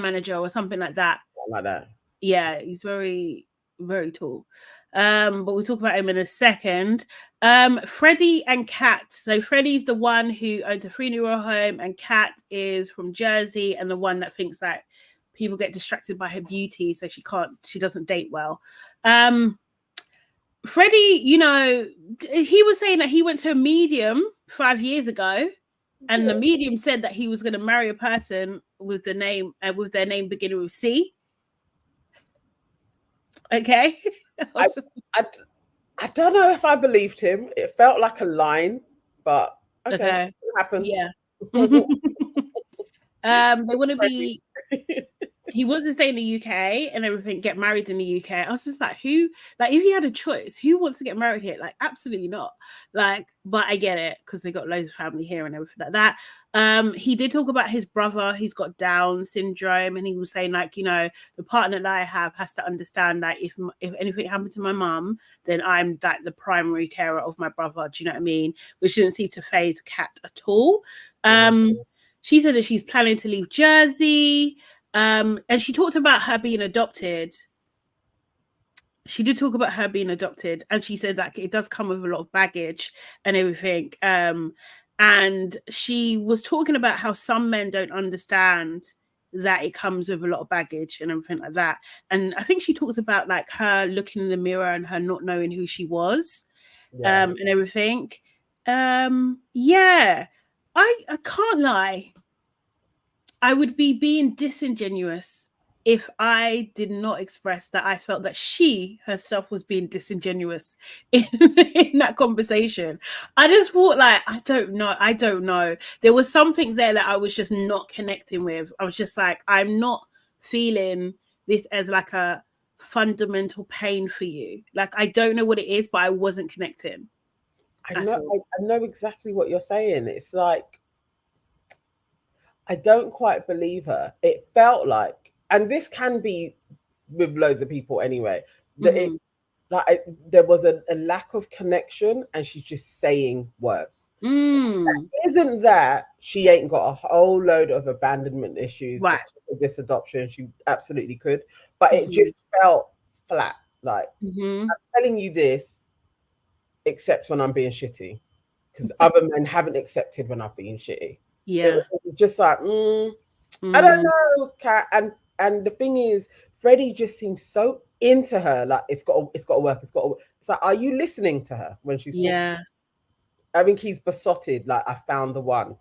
Speaker 1: manager or something like that.
Speaker 2: Like that.
Speaker 1: Yeah, he's very, very tall. But we'll talk about him in a second. Freddie and Kat. So Freddie's the one who owns a 3-year-old home, and Kat is from Jersey and the one that thinks that people get distracted by her beauty, so she doesn't date well. Freddie, you know, he was saying that he went to a medium 5 years ago, and the medium said that he was going to marry a person with their name beginning with C. Okay.
Speaker 2: I don't know if I believed him. It felt like a line, but okay. It happened.
Speaker 1: Yeah. They want to be he wants to stay in the UK and everything, get married in the UK. I was just like, who, like, if he had a choice, who wants to get married here? Like, absolutely not. Like, but I get it because they got loads of family here and everything like that. He did talk about his brother. He's got Down syndrome, and he was saying, like, you know, the partner that I have has to understand that if anything happened to my mum, then I'm like the primary carer of my brother. Do you know what I mean? Which didn't seem to phase Kat at all. She said that she's planning to leave Jersey. And she talked about her being adopted. She did talk about her being adopted, and she said that it does come with a lot of baggage and everything. And she was talking about how some men don't understand that it comes with a lot of baggage and everything like that. And I think she talks about like her looking in the mirror and her not knowing who she was, and everything. Yeah, I can't lie. I would be being disingenuous if I did not express that I felt that she herself was being disingenuous in that conversation. I just thought, like, I don't know. There was something there that I was just not connecting with. I was just like, I'm not feeling this as like a fundamental pain for you. Like, I don't know what it is, but I wasn't connecting.
Speaker 2: I know exactly what you're saying. It's like, I don't quite believe her. It felt like, and this can be with loads of people anyway, that there was a lack of connection and she's just saying words. Isn't that she ain't got a whole load of abandonment issues because of this adoption? She absolutely could. But it just felt flat. Like, I'm telling you this, except when I'm being shitty. Because other men haven't accepted when I've been shitty.
Speaker 3: Yeah.
Speaker 2: Just like, I don't know, Kat. And the thing is, Freddie just seems so into her. Like, it's got to work. It's like, are you listening to her when she's talking? I think he's besotted. Like, I found the one.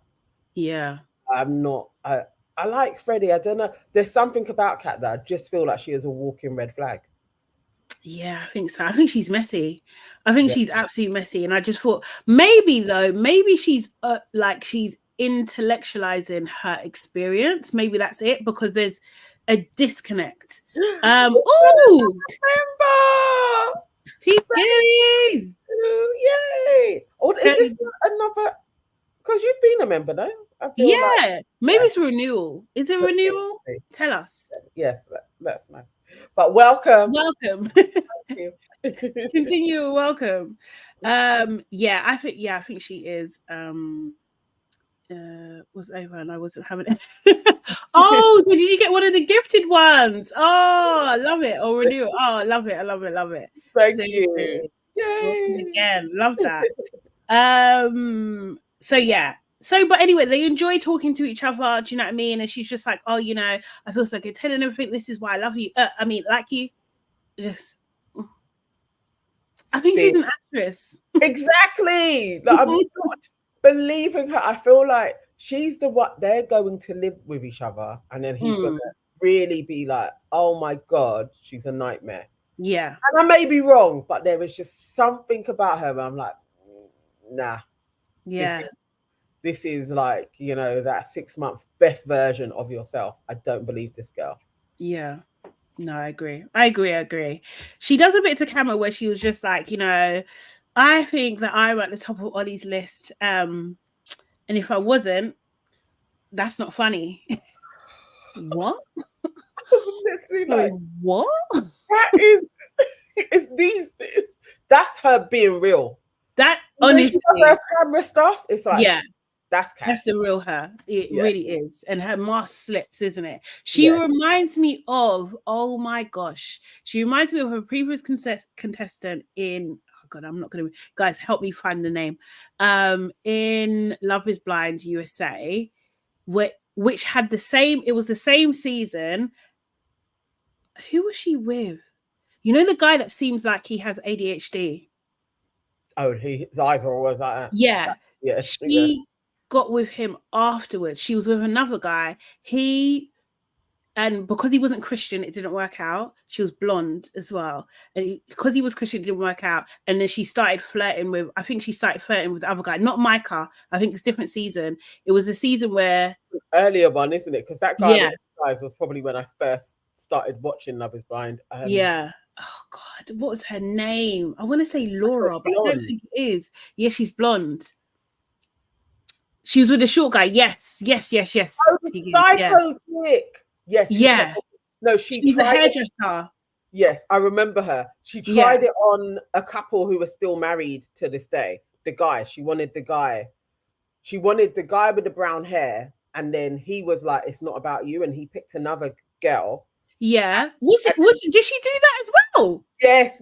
Speaker 3: Yeah.
Speaker 2: I'm not. I like Freddie. I don't know. There's something about Kat that I just feel like she is a walking red flag.
Speaker 3: Yeah, I think so. I think she's messy. I think she's absolutely messy. And I just thought maybe she's like she's intellectualizing her experience. Maybe that's it, because there's a disconnect. Oh,
Speaker 2: remember
Speaker 3: T-Gillies.
Speaker 2: Yay! Oh, is this another? Because you've been a member, no?
Speaker 3: Yeah, maybe it's a renewal. Is it a renewal? Tell us.
Speaker 2: Yes, let's know. But welcome.
Speaker 3: Thank you. Continue. Welcome. Yeah, I think she is. Was over and I wasn't having it. Oh, so did you get one of the gifted ones? Oh, I love it. Oh, renewal. Oh, I love it.
Speaker 2: Thank you.
Speaker 3: Yay. Again, love that. So yeah. So, but anyway, they enjoy talking to each other. Do you know what I mean? And she's just like, oh, you know, I feel so good telling everything. This is why I love you. I mean, like you. Just, I think she's an actress.
Speaker 2: Exactly. Like, I'm not believing her. I feel like she's the one. They're going to live with each other, and then he's going to really be like, oh my God, she's a nightmare.
Speaker 3: Yeah.
Speaker 2: And I may be wrong, but there is just something about her where I'm like, nah.
Speaker 3: Yeah.
Speaker 2: This is like, you know, that 6-month best version of yourself. I don't believe this girl.
Speaker 3: Yeah. No, I agree. She does a bit to camera where she was just like, you know, I think that I'm at the top of Ollie's list. And if I wasn't, that's not funny. What?
Speaker 2: Like,
Speaker 3: what?
Speaker 2: That is, that's her being real.
Speaker 3: That honestly,
Speaker 2: her camera stuff. It's like,
Speaker 3: yeah,
Speaker 2: that's
Speaker 3: the real her. It really is, and her mask slips, isn't it? She reminds me of, oh my gosh, she reminds me of a previous contestant in. Oh God, I'm not gonna. Guys, help me find the name. In Love Is Blind USA, which had the same. It was the same season. Who was she with? You know, the guy that seems like he has ADHD.
Speaker 2: Oh, his eyes are always like that.
Speaker 3: Yeah. She got with him afterwards. She was with another guy. And because he wasn't Christian, it didn't work out. She was blonde as well. And because he was Christian, it didn't work out. And then she started flirting with the other guy, not Micah. I think it's a different season. It was the season where
Speaker 2: earlier one, isn't it? Because that guy was Guys was probably when I first started watching Love Is Blind.
Speaker 3: Yeah. Oh God, what was her name? I want to say Laura, but I don't think it is. Yeah, she's blonde. She was with the short guy. Yes.
Speaker 2: Oh, the psycho chick. Yes.
Speaker 3: Yeah.
Speaker 2: No,
Speaker 3: she's a hairdresser.
Speaker 2: Yes, I remember her. She tried it on a couple who were still married to this day. The guy, she wanted the guy with the brown hair, and then he was like, "It's not about you," and he picked another girl.
Speaker 3: Yeah. Did she do that as well?
Speaker 2: Yes.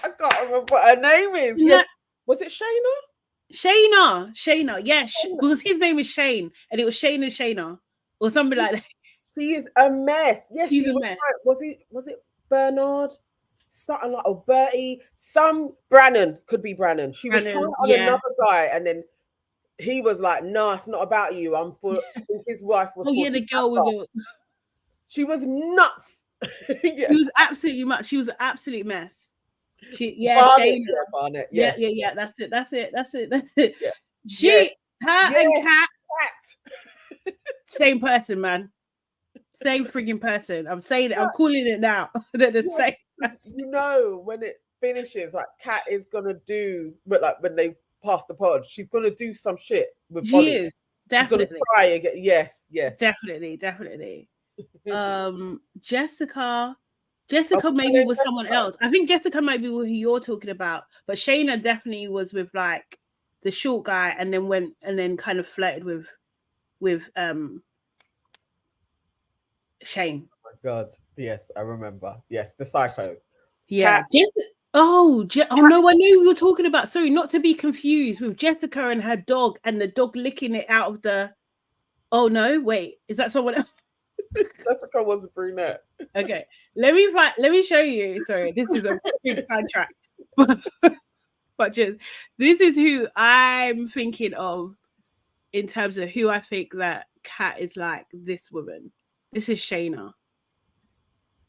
Speaker 2: I can't remember what her name is.
Speaker 3: Yeah.
Speaker 2: Yes. Was it Shayna?
Speaker 3: Shayna. Yeah, because his name is Shane, and it was Shane and Shayna, or something like that.
Speaker 2: She is a mess. Yes,
Speaker 3: she's a mess.
Speaker 2: Was it Bernard? Something like, or Bertie, Brannon, could be Brannon. She was trying on another guy, and then he was like, "No, it's not about you. I'm for." His wife was.
Speaker 3: Oh yeah, the girl was.
Speaker 2: She was nuts.
Speaker 3: Yeah. She was absolutely much. She was an absolute mess.
Speaker 2: Barnett,
Speaker 3: yeah. That's it.
Speaker 2: Yeah.
Speaker 3: And Kat. Same person, man. Same freaking person. I'm saying it. I'm calling it now. They're the same.
Speaker 2: You know, when it finishes, like Kat is gonna do, but like when they pass the pod, she's gonna do some shit with.
Speaker 3: She is definitely
Speaker 2: she's gonna try again. Yes.
Speaker 3: Definitely. Jessica maybe was someone else. I think Jessica might be who you're talking about, but Shayna definitely was with like the short guy, and then kind of flirted with Shane.
Speaker 2: Oh my God, yes, I remember. Yes, the psychos.
Speaker 3: Yeah. No, I know who you're talking about. Sorry, not to be confused with Jessica and her dog, and the dog licking it out of the. Oh no! Wait, is that someone else?
Speaker 2: Jessica was a brunette.
Speaker 3: Okay, let me show you. Sorry, this is a big sidetrack, but just this is who I'm thinking of in terms of who I think that Kat is like. This woman. This is Shayna.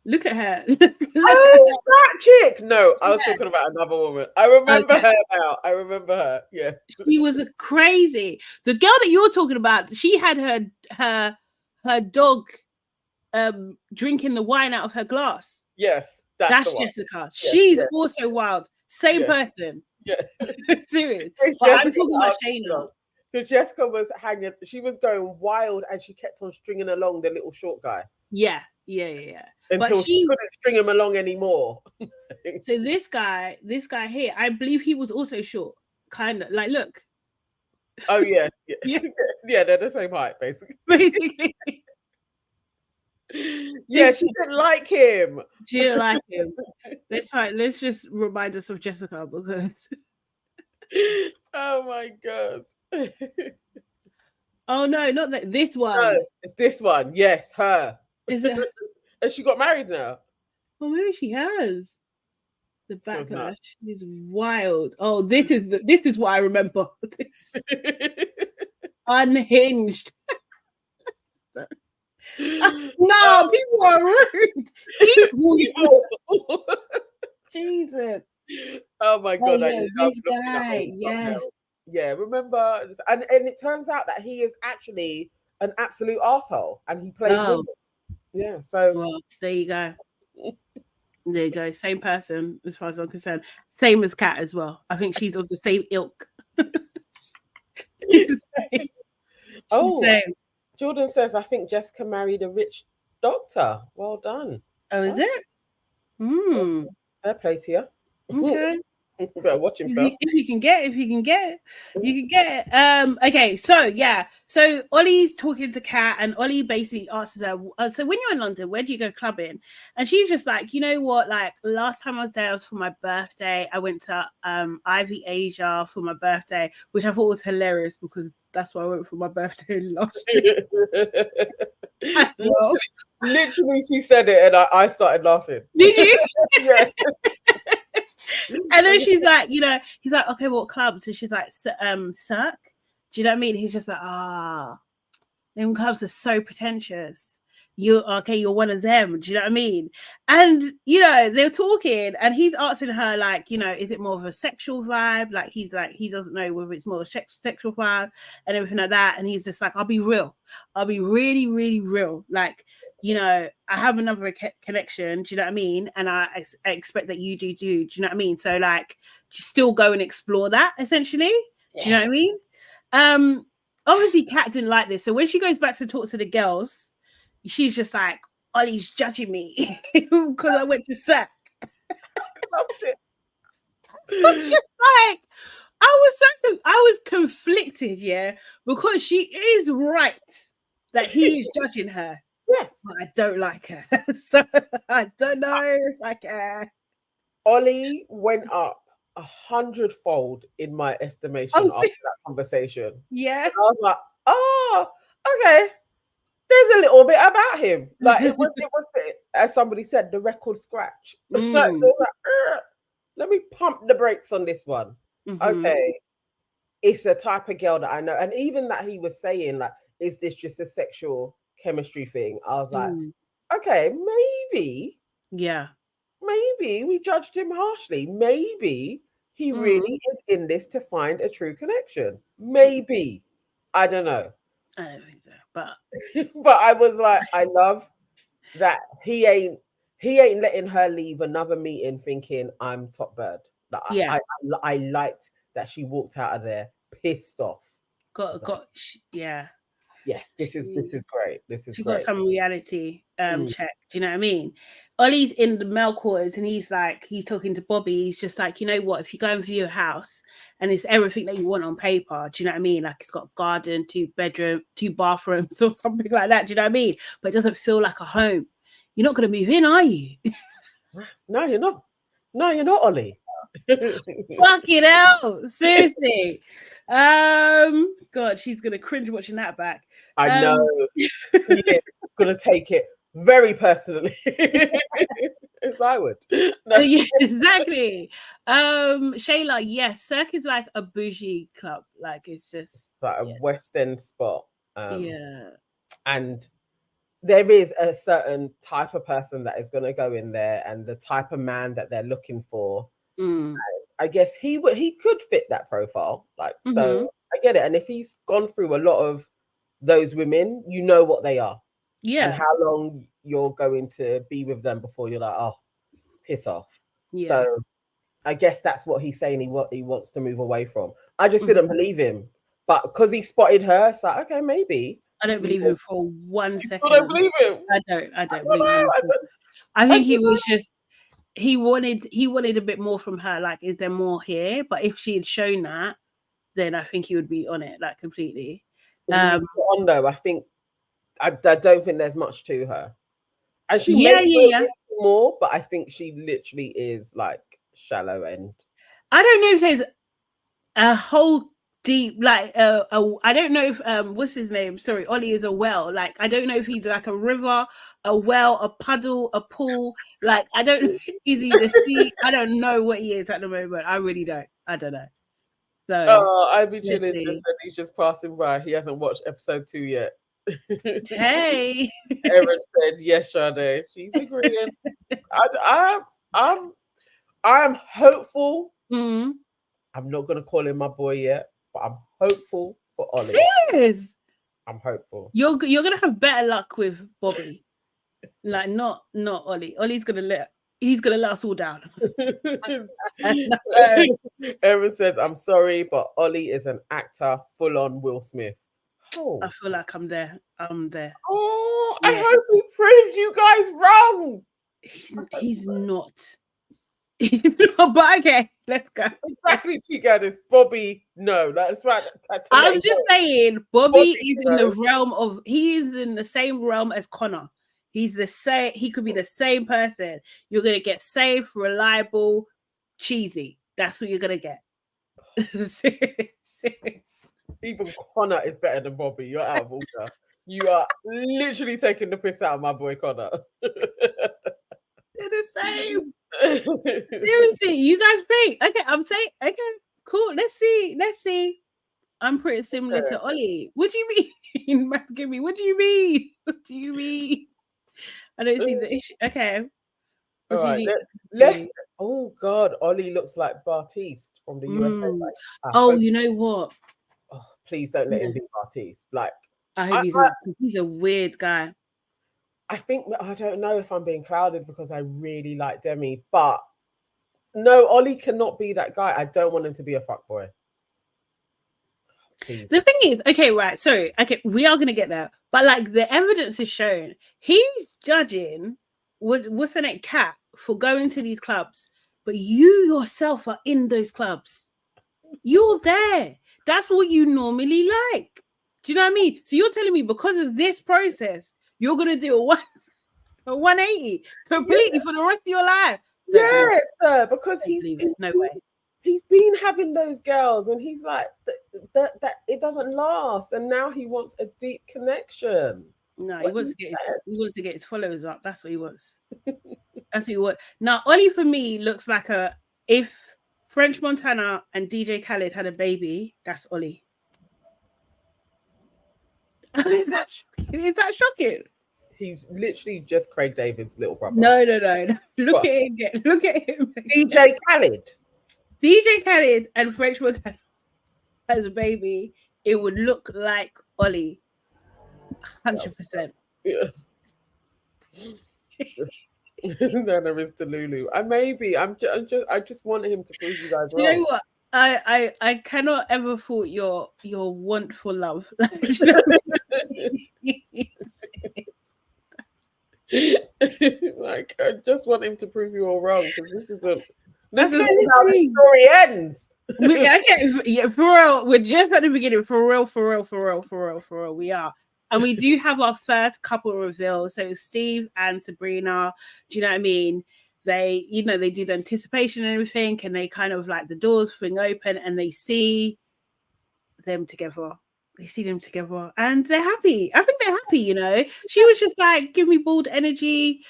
Speaker 3: Look at her.
Speaker 2: That chick. No, I was talking about another woman. I remember her now. I remember her. Yeah.
Speaker 3: She was a crazy. The girl that you're talking about, she had her dog drinking the wine out of her glass.
Speaker 2: Yes.
Speaker 3: That's Jessica. Yes, she's also wild. Same person.
Speaker 2: Yeah.
Speaker 3: Serious. But I'm talking about Shayna.
Speaker 2: Because Jessica was hanging, she was going wild, and she kept on stringing along the little short guy.
Speaker 3: Yeah.
Speaker 2: Until she couldn't string him along anymore.
Speaker 3: So this guy here, I believe he was also short. Kind of like, look.
Speaker 2: Oh yeah. They're the same height, basically. Yeah, she didn't like him.
Speaker 3: She didn't like him. That's fine. Let's just remind us of Jessica because.
Speaker 2: Oh my God.
Speaker 3: Oh no, not that this one.
Speaker 2: No, it's this one. Yes, her.
Speaker 3: Is it?
Speaker 2: And she got married now.
Speaker 3: Well, maybe she has. The backlash is wild. Oh, this is what I remember. This. Unhinged. No, people are rude. Jesus.
Speaker 2: Oh my God.
Speaker 3: This guy, yes.
Speaker 2: Yeah, remember, and it turns out that he is actually an absolute asshole, and he plays women. Yeah, so
Speaker 3: well, there you go. There you go. Same person, as far as I'm concerned. Same as Kat as well. I think she's of the same ilk.
Speaker 2: Same. Same. Jordan says, I think Jessica married a rich doctor. Well done.
Speaker 3: Oh, is it?
Speaker 2: Fair play to you.
Speaker 3: Okay.
Speaker 2: Better watch himself.
Speaker 3: If you can get it. Okay, so Ollie's talking to Kat, and Ollie basically asks her, so when you're in London, where do you go clubbing? And she's just like, you know what, like last time I was there was for my birthday. I went to Ivy Asia for my birthday, which I thought was hilarious because that's why I went for my birthday last year. As well.
Speaker 2: Literally, she said it and I started laughing.
Speaker 3: Did you?
Speaker 2: Yeah.
Speaker 3: And then she's like, he's like, okay, what club? So she's like, Cirque. Do you know what I mean? He's just like, them clubs are so pretentious. You're one of them. Do you know what I mean? And they're talking, and he's asking her like, is it more of a sexual vibe? Like he's like, he doesn't know whether it's more a sexual vibe and everything like that. And he's just like, I'll be real. I'll be really, really real. Like, you know, I have another connection. Do you know what I mean? And I expect that you do too. Do you know what I mean? So like, just still go and explore that. Essentially, do you know what I mean? Obviously, Kat didn't like this. So when she goes back to talk to the girls, she's just like, Ollie's judging me because I went to sack. But just like, I was conflicted, yeah, because she is right that he is judging her.
Speaker 2: Yes,
Speaker 3: but I don't like her, so I don't know if I care.
Speaker 2: Ollie went up 100-fold in my estimation after that conversation.
Speaker 3: Yeah,
Speaker 2: and I was like, oh, okay. There's a little bit about him. Like it was as somebody said, the record scratch. Like, let me pump the brakes on this one. Okay. It's the type of girl that I know. And even that he was saying, like, is this just a sexual chemistry thing? I was like, okay, maybe.
Speaker 3: Yeah.
Speaker 2: Maybe we judged him harshly. Maybe he really is in this to find a true connection. Maybe. I don't know.
Speaker 3: I don't think so. But
Speaker 2: but I was like, I love that he ain't letting her leave another meeting thinking I'm top bird. Like,
Speaker 3: yeah.
Speaker 2: I liked that she walked out of there pissed off.
Speaker 3: Yeah.
Speaker 2: Yes, this is great. This is
Speaker 3: she
Speaker 2: great.
Speaker 3: got some reality check. Do you know what I mean? Ollie's in the male quarters and he's talking to Bobby. He's just like, you know what? If you go and view a house and it's everything that you want on paper, do you know what I mean? Like it's got garden, 2 bedroom, 2 bathrooms or something like that. Do you know what I mean? But it doesn't feel like a home. You're not going to move in, are you?
Speaker 2: No, you're not. No, you're not, Ollie.
Speaker 3: Fucking hell. Seriously. God, she's gonna cringe watching that back.
Speaker 2: I know. Yeah, gonna take it very personally. As I would. No.
Speaker 3: Yeah, exactly. Shayla, yes, Cirque is like a bougie club. Like it's just
Speaker 2: like a West End spot.
Speaker 3: Yeah.
Speaker 2: And there is a certain type of person that is going to go in there, and the type of man that they're looking for. I guess he could fit that profile. Like, so I get it. And if he's gone through a lot of those women, you know what they are.
Speaker 3: Yeah.
Speaker 2: And how long you're going to be with them before you're like, oh, piss off.
Speaker 3: Yeah.
Speaker 2: So I guess that's what he's saying he wants to move away from. I just didn't believe him. But because he spotted her, it's like, okay, maybe.
Speaker 3: I don't believe him for 1 second.
Speaker 2: I don't believe him.
Speaker 3: I don't believe him. I think he was just he wanted a bit more from her. Like, is there more here? But if she had shown that, then I think he would be on it, like, completely.
Speaker 2: On though, I think I don't think there's much to her. And she more, but I think she literally is like shallow end.
Speaker 3: I don't know if there's a whole deep, like I don't know if what's his name? Sorry, Ollie is a well. Like, I don't know if he's like a river, a well, a puddle, a pool. Like, I don't know. Is he the sea? I don't know what he is at the moment. I really don't. I don't know. So
Speaker 2: I'd be chilling. Just said he's just passing by. He hasn't watched episode 2 yet.
Speaker 3: Hey,
Speaker 2: Erin said yes, Sade. She's agreeing. I'm hopeful. I'm not gonna call him my boy yet, but I'm hopeful for Ollie.
Speaker 3: Serious?
Speaker 2: I'm hopeful.
Speaker 3: You're gonna have better luck with Bobby. Like, not Ollie. Ollie's gonna let us all down.
Speaker 2: Erin says, I'm sorry, but Ollie is an actor, full on Will Smith. Oh.
Speaker 3: I feel like I'm there.
Speaker 2: Oh, yeah. I hope we proved you guys wrong.
Speaker 3: He's not. But okay, let's go.
Speaker 2: Exactly, T-Gaddis. Bobby, no, that's right.
Speaker 3: I'm just saying, Bobby is in the realm of, he is in the same realm as Connor. He's the same, he could be the same person. You're gonna get safe, reliable, cheesy. That's what you're gonna get. Serious.
Speaker 2: Even Connor is better than Bobby. You're out of order. You are literally taking the piss out of my boy Connor.
Speaker 3: They're the same. Seriously, you guys think? Okay, I'm saying, okay, cool. Let's see. I'm pretty similar to Ollie. What do you mean? Give me. What do you mean? What do you mean? I don't see the issue. Okay.
Speaker 2: All right. Let's. Oh God, Ollie looks like Bartiste from the USA. Like,
Speaker 3: you know what?
Speaker 2: Oh, please don't let him be Bartiste. Like,
Speaker 3: I hope he's a weird guy.
Speaker 2: I think, I don't know if I'm being clouded because I really like Demi, but no, Ollie cannot be that guy. I don't want him to be a fuckboy. Please.
Speaker 3: The thing is, okay, right. So, okay, we are going to get there. But like the evidence is shown, he's judging what's the name, Cat, for going to these clubs. But you yourself are in those clubs. You're there. That's what you normally like. Do you know what I mean? So you're telling me because of this process, you're going to do a 180 completely for the rest of your life?
Speaker 2: Yes, sir, because
Speaker 3: no way.
Speaker 2: He's been having those girls, and he's like that it doesn't last, and now he wants a deep connection.
Speaker 3: No, he wants to get his followers up. That's what he wants. That's what he wants. Now, Ollie for me looks like if French Montana and DJ Khaled had a baby, that's Ollie. Is that shocking?
Speaker 2: He's literally just Craig David's little brother.
Speaker 3: No. Look at him. Look at him.
Speaker 2: DJ Khaled.
Speaker 3: DJ Khaled and French Montana as a baby, it would look like Ollie. 100%.
Speaker 2: Yeah. Nana is Delulu. I just want him to prove you guys wrong.
Speaker 3: You know what? I cannot ever fault your want for love. You know?
Speaker 2: Like, I just want him to prove you all wrong, because this is how the story ends.
Speaker 3: For real, we're just at the beginning. For real, we are. And we do have our first couple reveals. So Steve and Sabrina, do you know what I mean? They, they do the anticipation and everything, and they kind of like the doors fling open and they see them together. They see them together and they're happy. I think they're happy, She was just like, give me bold energy.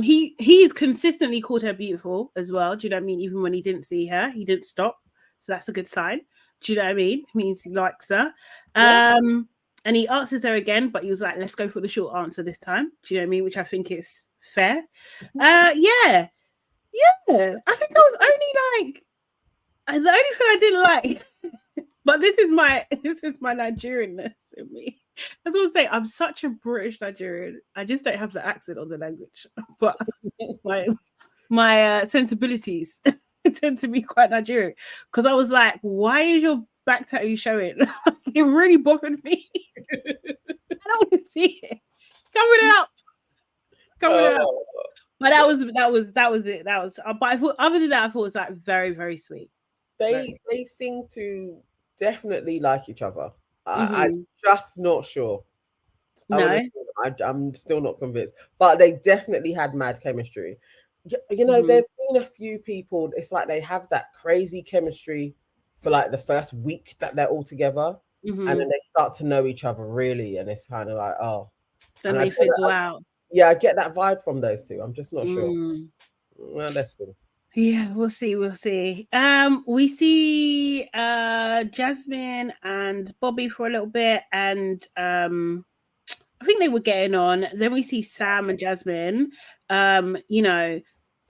Speaker 3: He's consistently called her beautiful as well. Do you know what I mean? Even when he didn't see her, he didn't stop. So that's a good sign. Do you know what I mean? It means he likes her. Yeah. And he answers her again, but he was like, let's go for the short answer this time. Do you know what I mean? Which I think is fair. Yeah. I think I was only like, the only thing I didn't like, but this is my Nigerianness in me. As I was saying, I'm such a British Nigerian. I just don't have the accent or the language. But my sensibilities tend to be quite Nigerian. Because I was like, why is your back tattoo showing? It really bothered me. I don't want to see it. Coming out. But that was it. But I thought, other than that, I thought it was like very, very sweet.
Speaker 2: They seem to definitely like each other. I'm just not sure.
Speaker 3: No,
Speaker 2: I'm still not convinced. But they definitely had mad chemistry. There's been a few people. It's like they have that crazy chemistry for like the first week that they're all together, and then they start to know each other really, and it's kind of like, oh,
Speaker 3: then they fizzle out.
Speaker 2: Yeah, I get that vibe from those two. I'm just not sure. Well, let's see.
Speaker 3: Yeah, we'll see. We see Jasmine and Bobby for a little bit, and I think they were getting on. Then we see Sam and Jasmine.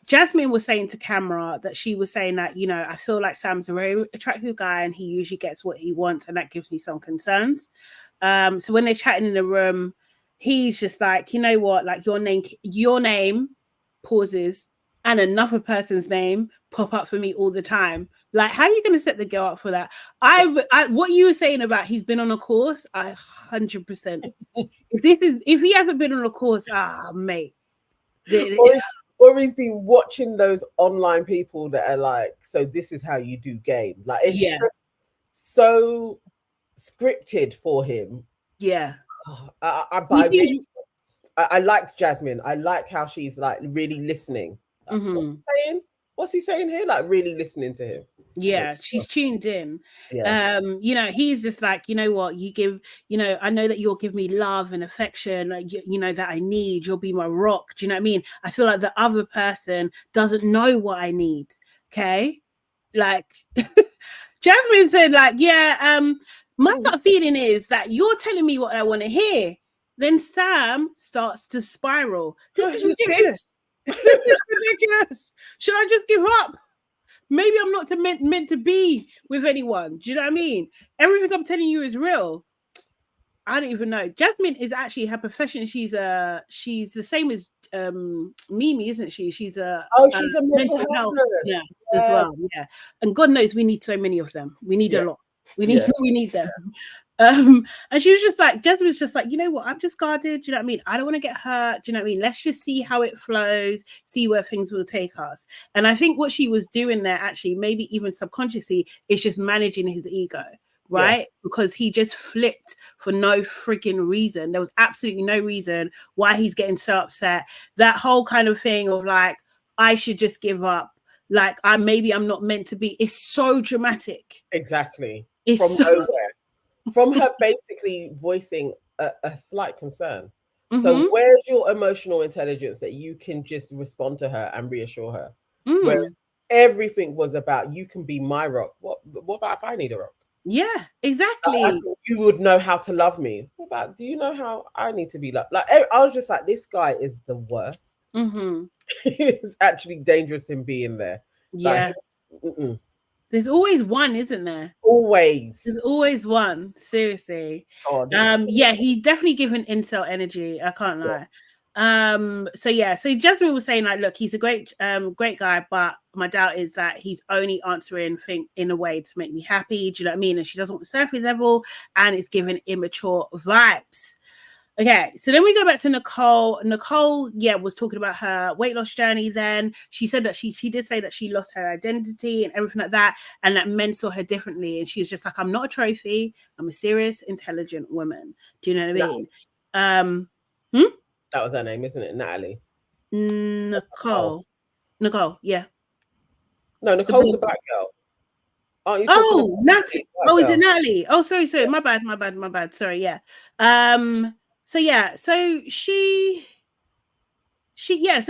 Speaker 3: Jasmine was saying to camera that she was saying that, I feel like Sam's a very attractive guy and he usually gets what he wants, and that gives me some concerns. So when they're chatting in the room, he's just like, you know what, like your name pauses and another person's name pop up for me all the time. Like, how are you going to set the girl up for that? What you were saying about he's been on a course, 100%. If he hasn't been on a course, mate.
Speaker 2: Or he's been watching those online people that are like, so this is how you do game. Like, it's just so scripted for him.
Speaker 3: Yeah.
Speaker 2: I liked Jasmine. I like how she's like really listening. What's he saying here? Like really listening to him.
Speaker 3: Yeah, she's tuned in. Yeah. He's just like, you know what, you give, I know that you'll give me love and affection, that I need. You'll be my rock. Do you know what I mean? I feel like the other person doesn't know what I need. Okay. Like Jasmine said, like, my gut feeling is that you're telling me what I want to hear. Then Sam starts to spiral. This is ridiculous. This is ridiculous. Should I just give up? Maybe I'm not meant to be with anyone. Do you know what I mean? Everything I'm telling you is real. I don't even know. Jasmine is actually her profession. She's the same as Mimi, isn't she? She's a
Speaker 2: mental health
Speaker 3: nurse as well. Yeah, and God knows we need so many of them. We need a lot. We need them. And she was just like, Jasmine was just like, you know what? I'm just guarded. Do you know what I mean? I don't want to get hurt. Do you know what I mean? Let's just see how it flows, see where things will take us. And I think what she was doing there, actually, maybe even subconsciously, is just managing his ego. Right? Because he just flipped for no freaking reason. There was absolutely no reason why he's getting so upset. That whole kind of thing of like, I should just give up. Like, I'm not meant to be. It's so dramatic.
Speaker 2: Exactly.
Speaker 3: It's
Speaker 2: from
Speaker 3: so...
Speaker 2: nowhere. From her basically voicing a slight concern. So where's your emotional intelligence that you can just respond to her and reassure her? Where everything was about, you can be my rock. What about if I need a rock?
Speaker 3: Yeah, exactly.
Speaker 2: You would know how to love me. What about, do you know how I need to be loved? Like, I was just like, this guy is the worst. It's actually dangerous in being there.
Speaker 3: Yeah. Like, there's always one, isn't there?
Speaker 2: Always.
Speaker 3: There's always one. Seriously. He's definitely given incel energy. I can't lie. So Jasmine was saying like, look, he's a great guy, but my doubt is that he's only answering things in a way to make me happy. Do you know what I mean? And she doesn't want the surface level, and it's giving immature vibes. Okay, so then we go back to Nicole. Nicole, was talking about her weight loss journey. Then she said that she did say that she lost her identity and everything like that, and that men saw her differently. And she was just like, I'm not a trophy. I'm a serious, intelligent woman. Do you know what I mean?
Speaker 2: That was her name, isn't it? Natalie.
Speaker 3: Nicole, yeah.
Speaker 2: No, Nicole's the black girl.
Speaker 3: Natalie. Oh, is it Natalie? Oh, sorry. My bad. Sorry, yeah. So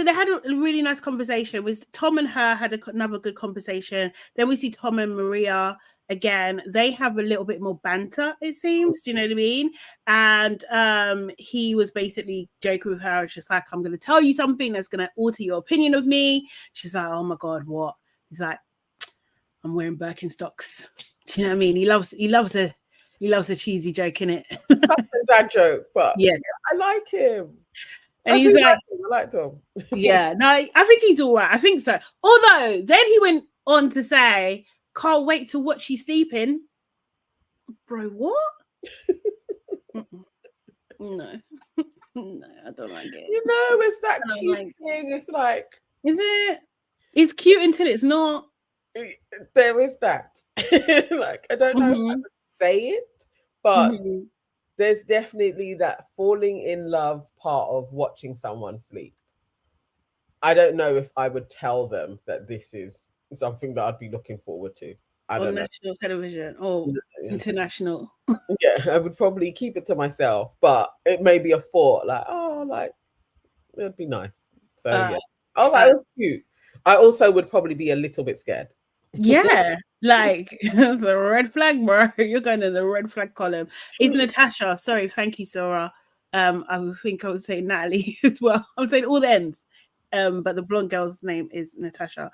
Speaker 3: they had a really nice conversation. With Tom and her had another good conversation. Then we see Tom and Maria again. They have a little bit more banter, it seems. Do you know what I mean? And he was basically joking with her, just like, I'm going to tell you something that's going to alter your opinion of me. She's like, oh my God, what? He's like, I'm wearing Birkenstocks. Do you know what I mean? He loves a cheesy joke, innit?
Speaker 2: That's that joke, but
Speaker 3: yeah,
Speaker 2: I like him.
Speaker 3: And he's like,
Speaker 2: I liked him.
Speaker 3: Yeah, no, I think he's all right. I think so. Although then he went on to say, can't wait to watch you sleeping. Bro, what? No, I don't like it.
Speaker 2: You know, it's that cute thing. It's like,
Speaker 3: is it? It's cute until it's not.
Speaker 2: There is that. Like, I don't know if I would say it, but there's definitely that falling in love part of watching someone sleep. I don't know if I would tell them that this is something that I'd be looking forward to. I don't know.
Speaker 3: National television or international.
Speaker 2: Yeah, I would probably keep it to myself, but it may be a thought like, oh, like, it'd be nice. So yeah. Oh, that was cute. I also would probably be a little bit scared.
Speaker 3: Yeah, like it's a red flag, bro. You're going in the red flag column. It's Natasha. Sorry, thank you, Sora. I think I was saying Natalie as well. I'm saying all the ends. But the blonde girl's name is Natasha.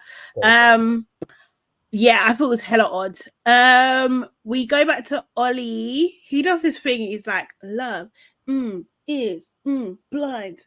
Speaker 3: Yeah, I thought it was hella odd. We go back to Ollie. He does this thing. He's like, love is blind.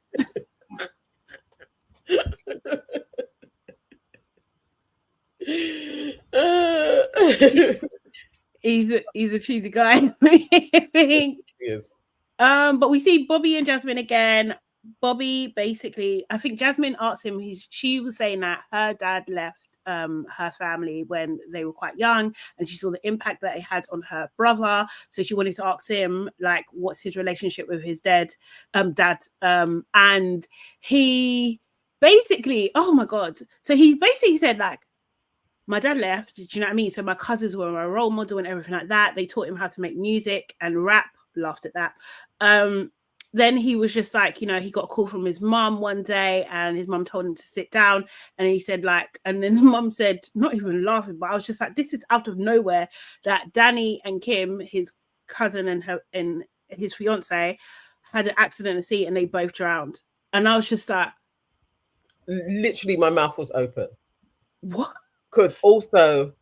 Speaker 3: He's a cheesy guy. He is. But we see Bobby and Jasmine again. Bobby basically, I think Jasmine asked him, she was saying that her dad left her family when they were quite young, and she saw the impact that it had on her brother. So she wanted to ask him, like, what's his relationship with his dad. And he basically, oh my God. So he basically said, like, my dad left, do you know what I mean? So my cousins were my role model and everything like that. They taught him how to make music and rap. Laughed at that. Then he was just like, you know, he got a call from his mum one day, and his mum told him to sit down. And he said, like, and then the mum said, not even laughing, but I was just like, this is out of nowhere, that Danny and Kim, his cousin and his fiance, had an accident at sea and they both drowned. And I was just like,
Speaker 2: literally, my mouth was open.
Speaker 3: What?
Speaker 2: Because also,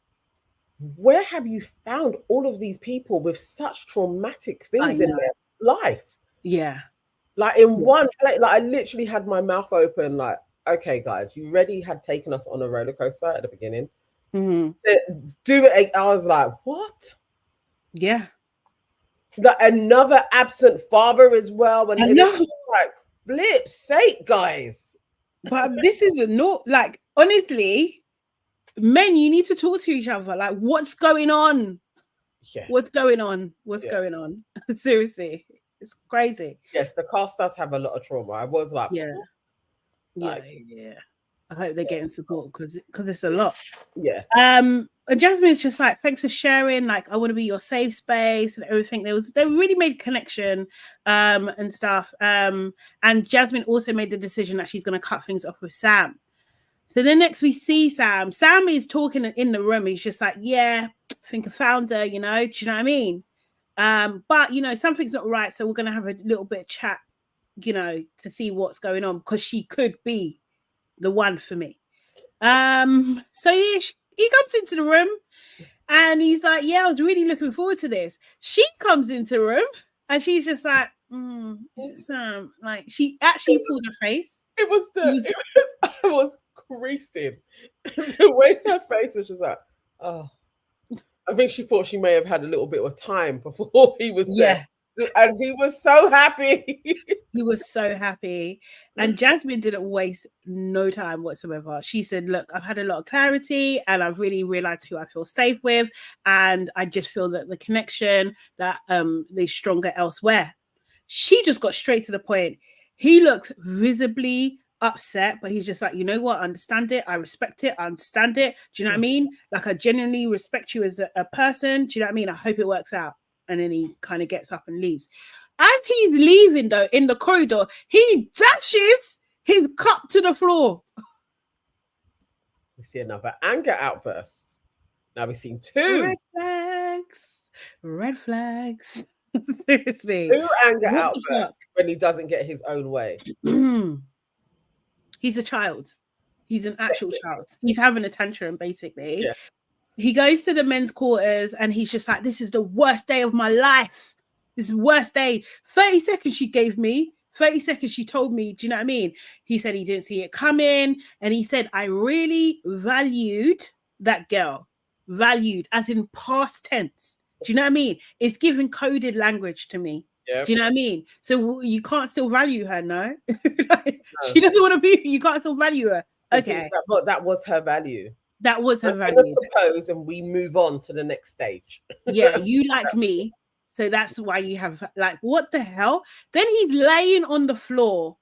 Speaker 2: where have you found all of these people with such traumatic things in there? life.
Speaker 3: Yeah.
Speaker 2: Like in one place, like I literally had my mouth open, like, okay, guys, you already had taken us on a roller coaster at the beginning.
Speaker 3: Mm-hmm.
Speaker 2: Do it. I was like, what?
Speaker 3: Yeah.
Speaker 2: Like another absent father as well. And
Speaker 3: I
Speaker 2: it's
Speaker 3: know.
Speaker 2: like, flip's sake, guys.
Speaker 3: But this is not like, honestly, men, you need to talk to each other. Like, what's going on?
Speaker 2: Yeah.
Speaker 3: What's going on? What's going on? Seriously. It's crazy.
Speaker 2: Yes, the cast does have a lot of trauma. I was like,
Speaker 3: Yeah.
Speaker 2: like,
Speaker 3: Yeah. I hope they're getting support because it's a lot.
Speaker 2: Yeah.
Speaker 3: And Jasmine's just like, thanks for sharing. Like, I want to be your safe space and everything. They really made connection and stuff. And Jasmine also made the decision that she's going to cut things off with Sam. So then next we see Sam. Sam is talking in the room. He's just like, yeah, I think I found her, you know. Do you know what I mean? But you know, something's not right. So we're going to have a little bit of chat, you know, to see what's going on because she could be the one for me. So he comes into the room and he's like, yeah, I was really looking forward to this. She comes into the room and she's just like, is it Sam? Like she actually pulled her face.
Speaker 2: It was creasing. The way her face was just like, oh. I think she thought she may have had a little bit of time before he was there. And he was so happy.
Speaker 3: He was so happy. And Jasmine didn't waste no time whatsoever. She said, look, I've had a lot of clarity and I've really realized who I feel safe with. And I just feel that the connection that is stronger elsewhere. She just got straight to the point. He looks visibly upset, but he's just like, you know what? I understand it. I respect it. I understand it. Do you know what I mean? Like I genuinely respect you as a person. Do you know what I mean? I hope it works out. And then he kind of gets up and leaves. As he's leaving, though, in the corridor, he dashes his cup to the floor.
Speaker 2: We see another anger outburst. Now we've seen two.
Speaker 3: Red flags. Red flags. Seriously.
Speaker 2: Two anger outbursts when he doesn't get his own way.
Speaker 3: He's a child. He's an actual child. He's having a tantrum, basically.
Speaker 2: Yeah.
Speaker 3: He goes to the men's quarters and he's just like, this is the worst day of my life. This is the worst day. 30 seconds she gave me. 30 seconds she told me. Do you know what I mean? He said he didn't see it coming. And he said, I really valued that girl. Valued, as in past tense. Do you know what I mean? It's giving coded language to me. Yep. Do you know what I mean? So you can't still value her, no? No. She doesn't want to be, you can't still value her. Okay.
Speaker 2: But that was her value.
Speaker 3: That was her value.
Speaker 2: Propose and we move on to the next stage.
Speaker 3: Yeah, you like me. So that's why you have, like, what the hell? Then he's laying on the floor.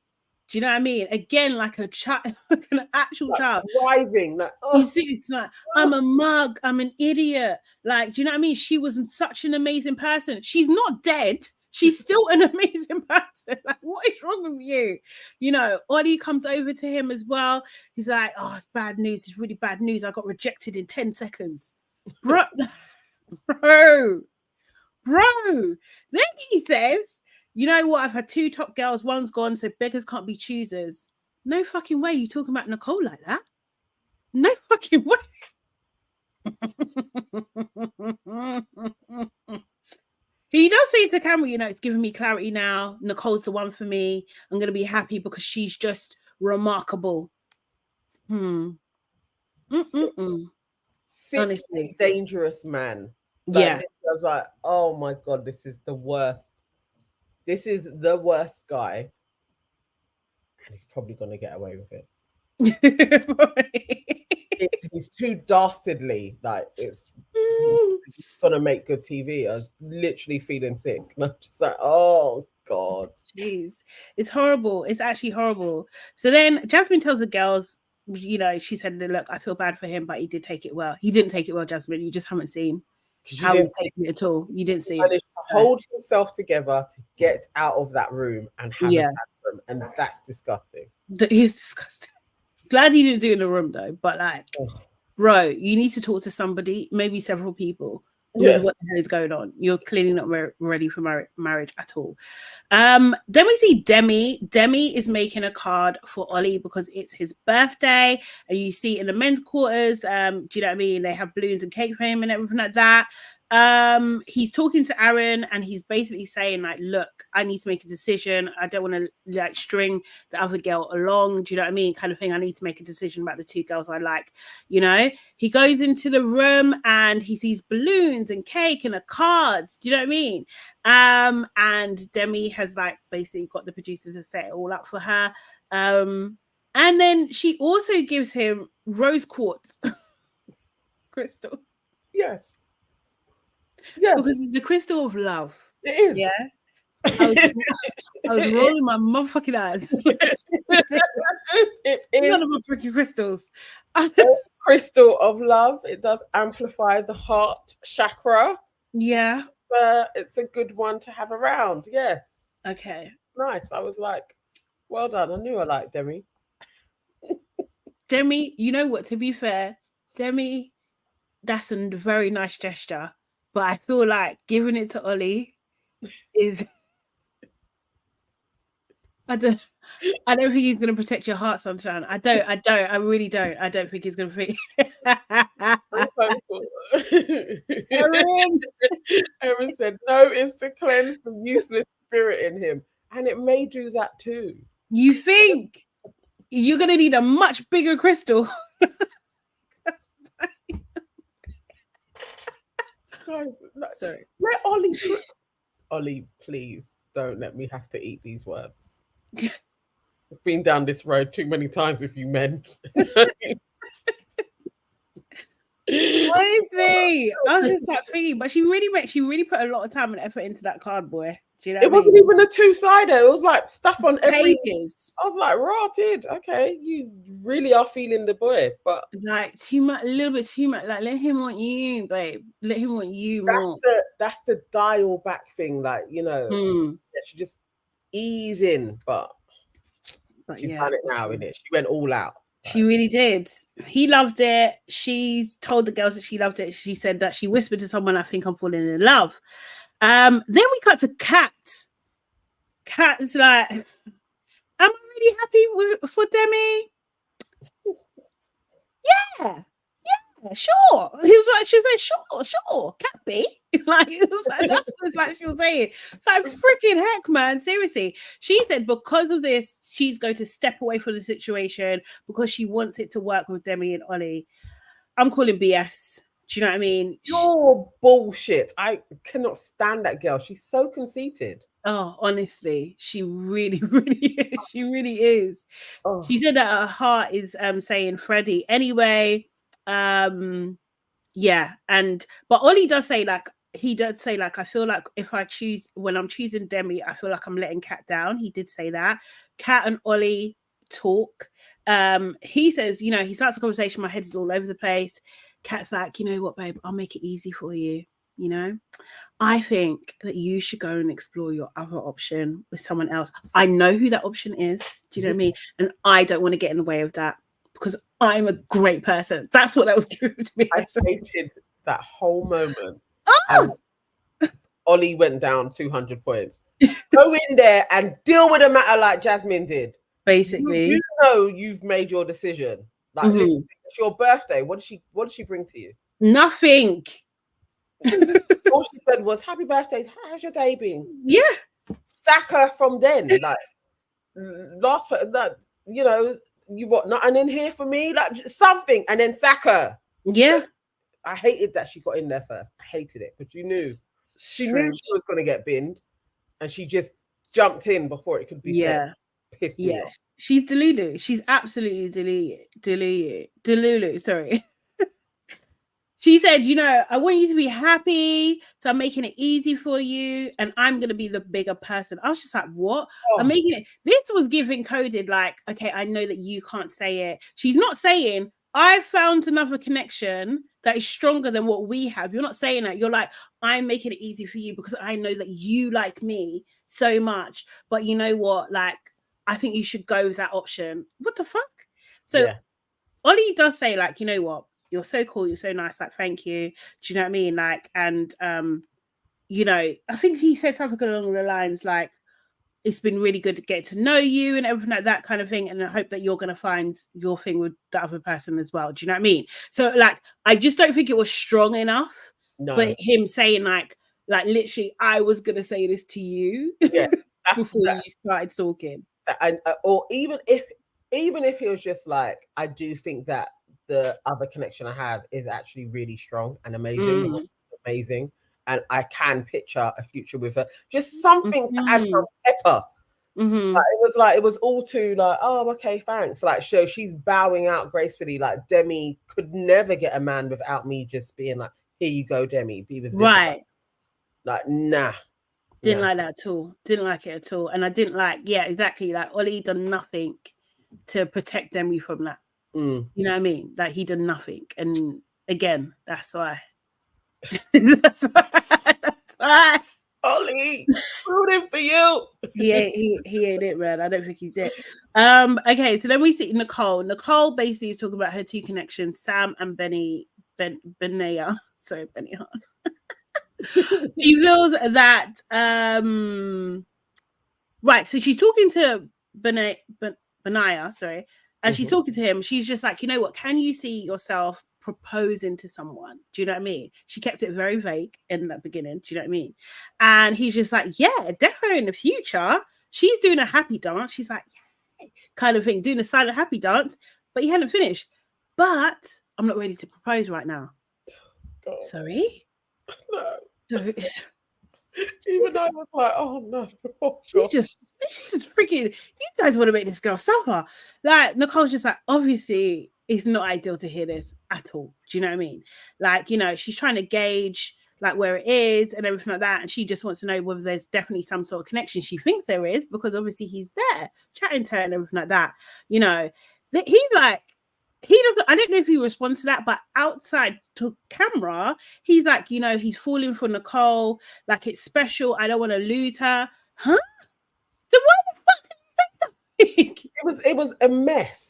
Speaker 3: Do you know what I mean? Again, like a child, like an actual child.
Speaker 2: Driving. Like, oh.
Speaker 3: It's like, I'm a mug. I'm an idiot. Like, do you know what I mean? She was such an amazing person. She's not dead. She's still an amazing person. Like, what is wrong with you? You know, Ollie comes over to him as well. He's like, oh, it's bad news. It's really bad news. I got rejected in 10 seconds. Bro. Then he says, you know what? I've had 2 top girls. One's gone, so beggars can't be choosers. No fucking way you talking about Nicole like that. No fucking way. He does say to the camera, you know, it's giving me clarity now. Nicole's the one for me. I'm going to be happy because she's just remarkable.
Speaker 2: Honestly, dangerous man.
Speaker 3: Like, yeah.
Speaker 2: I was like, oh my God, this is the worst. This is the worst guy. And he's probably going to get away with it. He's too dastardly. Like, it's gonna make good TV. I was literally feeling sick. And I'm just like, oh God.
Speaker 3: Jeez. It's horrible. It's actually horrible. So then Jasmine tells the girls, you know, she said, look, I feel bad for him, but he did take it well. He didn't take it well, Jasmine. You just haven't seen how he's taking it at all. You didn't see
Speaker 2: it. Hold himself together to get out of that room and have a tantrum, and that's disgusting.
Speaker 3: That is disgusting. Glad he didn't do it in the room though, but like, bro, you need to talk to somebody, maybe several people. Yes. What the hell is going on? You're clearly not ready for marriage at all. Then we see Demi. Demi is making a card for Ollie because it's his birthday, and you see in the men's quarters, do you know what I mean? They have balloons and cake for him and everything like that. He's talking to Aaron and he's basically saying like, look, I need to make a decision. I don't want to like string the other girl along. Do you know what I mean? Kind of thing. I need to make a decision about the two girls I like, you know. He goes into the room and he sees balloons and cake and a cards. Do you know what I mean? And Demi has like basically got the producers to set it all up for her. And then she also gives him rose quartz crystal.
Speaker 2: Yes. Yeah,
Speaker 3: because it's the crystal of love.
Speaker 2: It is.
Speaker 3: Yeah. I was rolling my motherfucking eyes.
Speaker 2: It is.
Speaker 3: None of my freaking crystals.
Speaker 2: Crystal of love. It does amplify the heart chakra.
Speaker 3: Yeah.
Speaker 2: It's a good one to have around. Yes.
Speaker 3: Okay.
Speaker 2: Nice. I was like, well done. I knew I liked Demi.
Speaker 3: Demi, you know what? To be fair, Demi, that's a very nice gesture. But I feel like giving it to Ollie is I don't think he's gonna protect your heart, sunshine. I really don't. I don't think he's gonna fit.
Speaker 2: Erin said no, it's to cleanse the useless spirit in him. And it may do that too.
Speaker 3: You think you're gonna need a much bigger crystal. Sorry.
Speaker 2: Let Ollie, please don't let me have to eat these words. I've been down this road too many times with you men.
Speaker 3: Honestly, I was just like thinking, but she really put a lot of time and effort into that card, boy. Do you know
Speaker 2: it wasn't even a two-sider. It was like stuff on every
Speaker 3: pages.
Speaker 2: I was like, rotted. Okay, you really are feeling the boy, but
Speaker 3: like too much, a little bit too much. Like, let him want you, babe. Let him want you more.
Speaker 2: That's the dial back thing. Like, you know, she just ease in, but she's done it now, innit? She went all out.
Speaker 3: She really did. He loved it. She's told the girls that she loved it. She said that she whispered to someone, I think I'm falling in love. Then we cut to Kat. Kat's like, am I really happy for Demi? Yeah, sure. He was like, she said, sure, can be. Like, it was like, that's what it's like she was saying. It's like, freaking heck, man. Seriously. She said because of this, she's going to step away from the situation because she wants it to work with Demi and Ollie. I'm calling BS. Do you know what I mean?
Speaker 2: You're bullshit. I cannot stand that girl. She's so conceited.
Speaker 3: Oh, honestly, she really is. She really is. Oh. She said that her heart is saying Freddie. Anyway, yeah. But Ollie does say like, I feel like when I'm choosing Demi, I feel like I'm letting Kat down. He did say that. Kat and Ollie talk. He says, you know, he starts a conversation, my head is all over the place. Kat's like, you know what, babe, I'll make it easy for you. You know, I think that you should go and explore your other option with someone else. I know who that option is. Do you know what I mean? And I don't want to get in the way of that because I'm a great person. That's what that was doing to me.
Speaker 2: I hated that whole moment. Oh! Ollie went down 200 points. Go in there and deal with a matter like Jasmine did.
Speaker 3: Basically,
Speaker 2: you know you've made your decision. Like it's your birthday. What did she bring to you?
Speaker 3: Nothing.
Speaker 2: All she said was, "Happy birthday. How's your day been?"
Speaker 3: Yeah.
Speaker 2: Sack her from then. Like that, you know, you want nothing in here for me, like something, and then sack her.
Speaker 3: Yeah.
Speaker 2: I hated that she got in there first. I hated it, but you knew she was going to get binned, and she just jumped in before it could be said. Pissed me off.
Speaker 3: She's Delulu. She's absolutely Delulu. Sorry. She said, you know, I want you to be happy, so I'm making it easy for you, and I'm going to be the bigger person. I was just like, what? I'm making it. This was giving coded like, okay, I know that you can't say it. She's not saying, I found another connection that is stronger than what we have. You're not saying that. You're like, I'm making it easy for you because I know that you like me so much. But you know what? Like, I think you should go with that option. What the fuck? So Ollie does say, like, you know what? You're so cool. You're so nice. Like, thank you. Do you know what I mean? Like, and, you know, I think he said something along the lines like, it's been really good to get to know you and everything like that kind of thing. And I hope that you're going to find your thing with the other person as well. Do you know what I mean? So, like, I just don't think it was strong enough for him saying like literally, I was gonna say this to you before you started talking.
Speaker 2: Or even if he was just like, I do think that the other connection I have is actually really strong and amazing, and I can picture a future with her. Just something to add some pepper. It was all too like, oh, okay, thanks. Like, so she's bowing out gracefully. Like, Demi could never get a man without me just being like, here you go, Demi, be with this guy. Like, nah.
Speaker 3: Didn't like that at all. Didn't like it at all. And I didn't like, exactly. Like, Ollie done nothing to protect Demi from that. You know what I mean? Like, he done nothing. And again, that's why. That's why.
Speaker 2: Ollie, rooting for you.
Speaker 3: He ain't it, man. I don't think he's it. Okay, so then we see Nicole. Nicole basically is talking about her two connections, Sam and Benaya. Sorry, Benaya. She feels that right. So she's talking to Benaya, sorry, and she's talking to him. She's just like, you know what? Can you see yourself proposing to someone? Do you know what I mean? She kept it very vague in the beginning. Do you know what I mean? And he's just like, yeah, definitely in the future. She's doing a happy dance. She's like, yeah, kind of thing, doing a silent happy dance, but he hadn't finished. But I'm not ready to propose right now.
Speaker 2: God.
Speaker 3: Sorry?
Speaker 2: No.
Speaker 3: So
Speaker 2: even I was like, oh no. Oh,
Speaker 3: she's just freaking, you guys want to make this girl suffer. Like, Nicole's just like, obviously, it's not ideal to hear this at all. Do you know what I mean? Like, you know, she's trying to gauge like where it is and everything like that. And she just wants to know whether there's definitely some sort of connection. She thinks there is because obviously he's there chatting to her and everything like that. You know, he's like, he doesn't, I don't know if he responds to that, but outside to camera, he's like, you know, he's falling for Nicole, like it's special. I don't want to lose her. Huh? So why the fuck did you say that?
Speaker 2: It was a mess.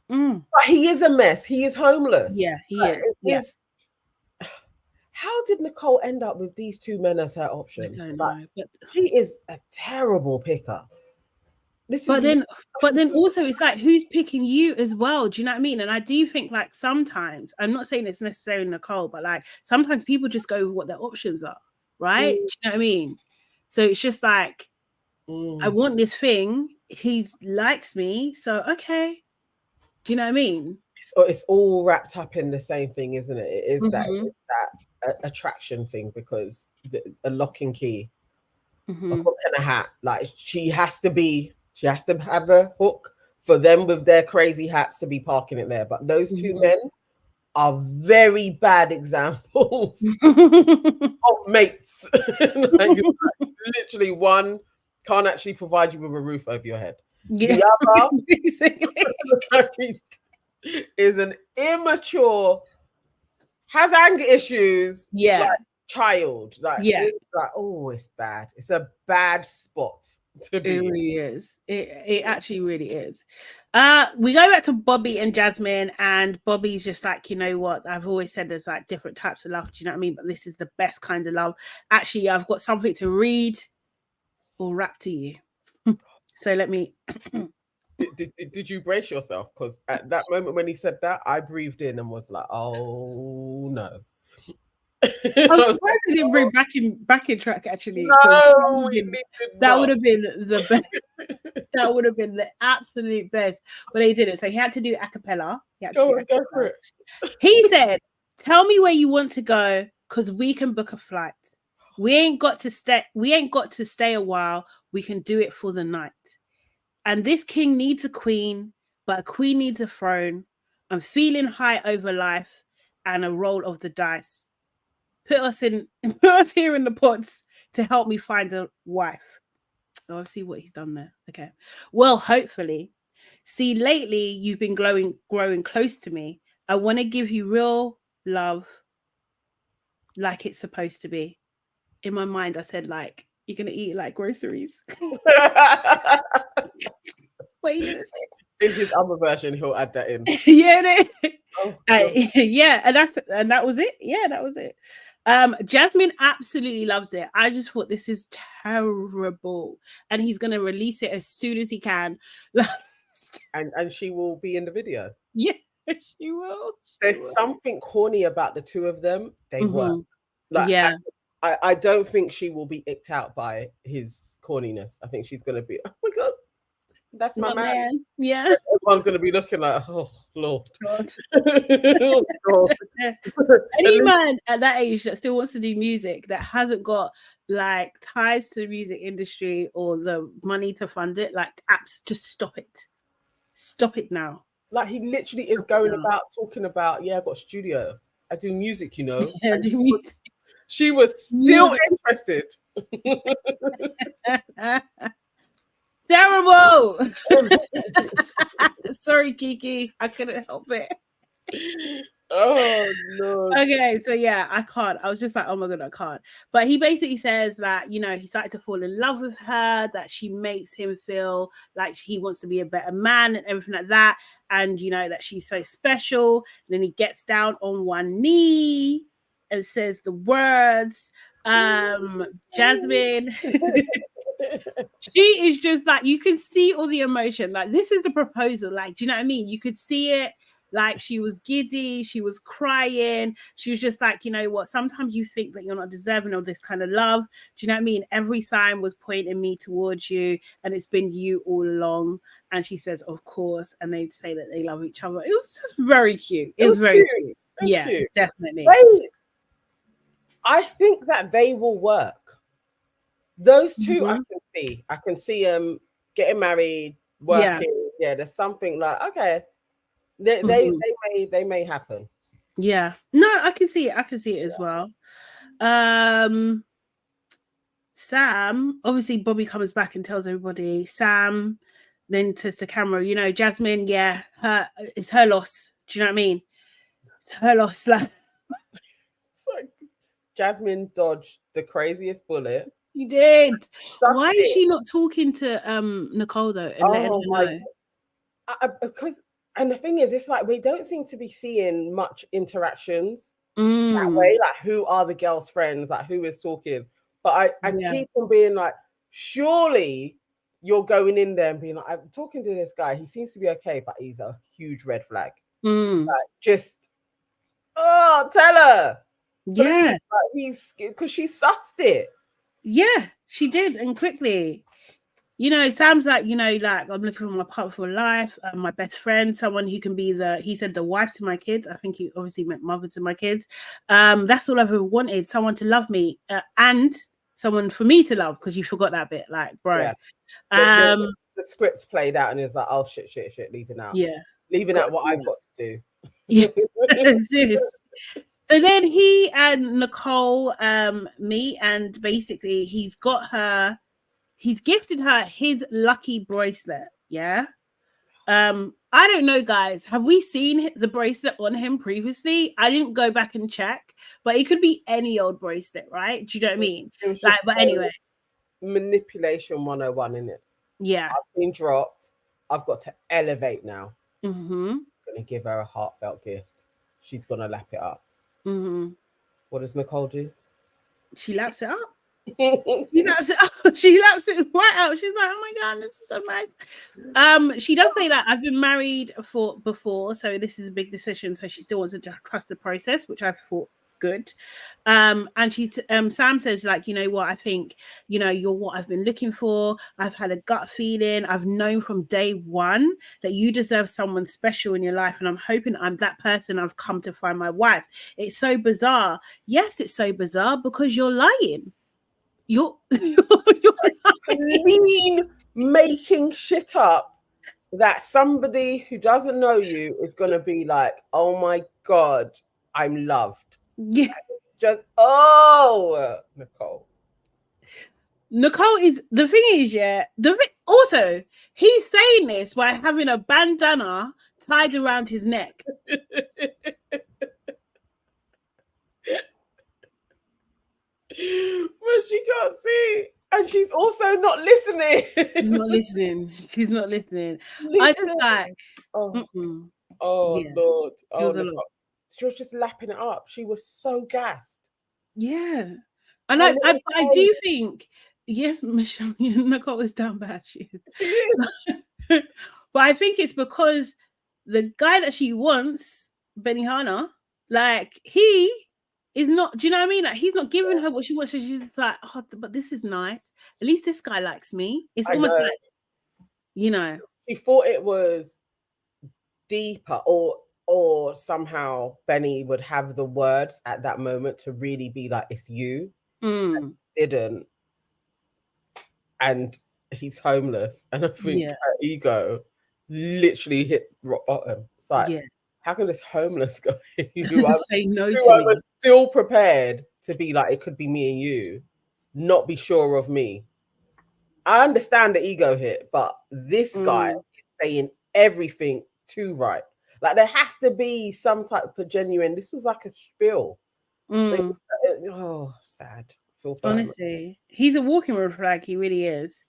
Speaker 2: But he is a mess. He is homeless.
Speaker 3: Yeah, he is.
Speaker 2: How did Nicole end up with these two men as her options?
Speaker 3: I don't know. But
Speaker 2: she is a terrible picker.
Speaker 3: But then also it's like, who's picking you as well? Do you know what I mean? And I do think like sometimes, I'm not saying it's necessarily Nicole, but like sometimes people just go with what their options are, right? Do you know what I mean? So it's just like, I want this thing. He likes me, so okay. Do you know what I mean?
Speaker 2: It's all wrapped up in the same thing, isn't it? It is that attraction thing, because a lock and key, a hook and a hat. Like she has to have a hook for them with their crazy hats to be parking it there. But those two men are very bad examples of mates. Like, literally, one can't actually provide you with a roof over your head. Yeah. The other is an immature, has anger issues, like child. Like, it's like, oh, it's bad. It's a bad spot. It
Speaker 3: really is. It actually really is. We go back to Bobby and Jasmine, and Bobby's just like, you know what? I've always said there's like different types of love. Do you know what I mean? But this is the best kind of love. Actually, I've got something to read or rap to you. So let me.
Speaker 2: Did you brace yourself? Because at that moment when he said that, I breathed in and was like, oh no.
Speaker 3: I was surprised he didn't bring backing track actually.
Speaker 2: No,
Speaker 3: that would have been the best. That would have been the absolute best. But he didn't. So he had to do a cappella.
Speaker 2: Go for it.
Speaker 3: He said, "Tell me where you want to go, because we can book a flight. We ain't got to stay a while. We can do it for the night. And this king needs a queen, but a queen needs a throne. I'm feeling high over life and a roll of the dice. Put us here in the pots to help me find a wife." Oh, I see what he's done there. Okay. Well, hopefully. See, lately you've been growing close to me. I want to give you real love like it's supposed to be. In my mind, I said, like, you're going to eat like groceries. Wait a second.
Speaker 2: In his other version, he'll add that in.
Speaker 3: Yeah, yeah, and that was it. Yeah, that was it. Jasmine absolutely loves it. I just thought this is terrible, and he's gonna release it as soon as he can.
Speaker 2: and she will be in the video.
Speaker 3: Yeah, she will.
Speaker 2: There's something corny about the two of them. They work. Like,
Speaker 3: yeah.
Speaker 2: I don't think she will be icked out by his corniness. I think she's gonna be, oh my god, that's my man.
Speaker 3: Yeah.
Speaker 2: Everyone's gonna be looking like, oh Lord.
Speaker 3: God.
Speaker 2: Oh, God.
Speaker 3: Any man at that age that still wants to do music that hasn't got like ties to the music industry or the money to fund it, like apps, just stop it. Stop it now.
Speaker 2: Like, he literally is going about talking about, yeah, I've got a studio. I do music, you know.
Speaker 3: Yeah, do music.
Speaker 2: She was still interested.
Speaker 3: Terrible. Sorry, Kiki. I couldn't help it.
Speaker 2: Oh no.
Speaker 3: Okay, so yeah, I can't. I was just like, oh my god, I can't. But he basically says that, you know, he started to fall in love with her, that she makes him feel like he wants to be a better man and everything like that. And, you know, that she's so special. And then he gets down on one knee and says the words, Jasmine. She is just like, you can see all the emotion. Like, this is the proposal. Like, do you know what I mean? You could see it. Like, she was giddy, she was crying, she was just like, you know what, sometimes you think that you're not deserving of this kind of love. Do you know what I mean? Every sign was pointing me towards you, and it's been you all along. And she says, of course, and they say that they love each other. It was just very cute. It was very cute. Yeah, cute. Definitely.
Speaker 2: I think that they will work. Those two, I can see. I can see them getting married, working. Yeah, there's something like, okay. They may happen.
Speaker 3: Yeah. No, I can see it. I can see it as well. Sam, obviously Bobby comes back and tells everybody. Sam then says to camera, you know, Jasmine, yeah, it's her loss. Do you know what I mean? It's her loss. Like,
Speaker 2: Jasmine dodged the craziest bullet.
Speaker 3: She did. Why is she not talking to Nicole though and letting her know?
Speaker 2: Because, and the thing is, it's like we don't seem to be seeing much interactions that way. Like, who are the girls' friends? Like, who is talking? But I keep on being like, surely you're going in there and being like, I'm talking to this guy. He seems to be okay, but he's a huge red flag. Like, just, tell her.
Speaker 3: Yeah.
Speaker 2: Like, he's, because she sussed it.
Speaker 3: Yeah, she did, and quickly. You know, Sam's like, you know, like, I'm looking for my partner for life, my best friend, someone who can be he said the wife to my kids. I think he obviously meant mother to my kids. That's all I've ever wanted, someone to love me and someone for me to love, because you forgot that bit, like, bro. Yeah.
Speaker 2: The script played out and it's like, oh, shit, leaving out.
Speaker 3: Yeah.
Speaker 2: Leaving out what I've got to do.
Speaker 3: Yeah. So then he and Nicole meet, and basically he's gifted her his lucky bracelet. Yeah. I don't know, guys. Have we seen the bracelet on him previously? I didn't go back and check, but it could be any old bracelet, right? Do you know what I mean? Like, but anyway.
Speaker 2: Manipulation 101, isn't it?
Speaker 3: Yeah.
Speaker 2: I've been dropped. I've got to elevate now.
Speaker 3: I'm
Speaker 2: gonna give her a heartfelt gift. She's gonna lap it up. What does Nicole do?
Speaker 3: She laps it up. She laps it up. She laps it right out. She's like, oh my god, this is so nice. She does say that I've been married before, so this is a big decision. So she still wants to trust the process, which I thought good. And Sam says, like, you know what, I think, you know, you're what I've been looking for. I've had a gut feeling. I've known from day one that you deserve someone special in your life, and I'm hoping I'm that person. I've come to find my wife. It's so bizarre. Yes, it's so bizarre because you're lying. You're
Speaker 2: making shit up that somebody who doesn't know you is going to be like, oh my god, I'm loved.
Speaker 3: Yeah.
Speaker 2: Just,
Speaker 3: Nicole is, the thing is, yeah, also, he's saying this by having a bandana tied around his neck.
Speaker 2: But she can't see, and she's also not listening.
Speaker 3: She's not listening. I just like,
Speaker 2: yeah. Lord, it was a lot. She was just lapping it up. She was so gassed.
Speaker 3: Yeah, and I do think, yes, Michelle, Nicole is down bad. She is. But I think it's because the guy that she wants, Benihana, like, he
Speaker 1: is not, do you know what I mean? Like, he's not giving her what she wants. So she's like, oh, but this is nice. At least this guy likes me. It's almost like, you know.
Speaker 2: She thought it was deeper, or somehow Benny would have the words at that moment to really be like, it's you. Didn't. And he's homeless. And I think her ego literally hit rock bottom. It's like, how can this homeless guy
Speaker 1: say no to
Speaker 2: I
Speaker 1: me?
Speaker 2: was still prepared to be like, it could be me and you, not be sure of me. I understand the ego hit, but this guy is saying everything too right. Like, there has to be some type of genuine. This was like a spiel. Oh, sad.
Speaker 1: Honestly, he's a walking red flag. He really is.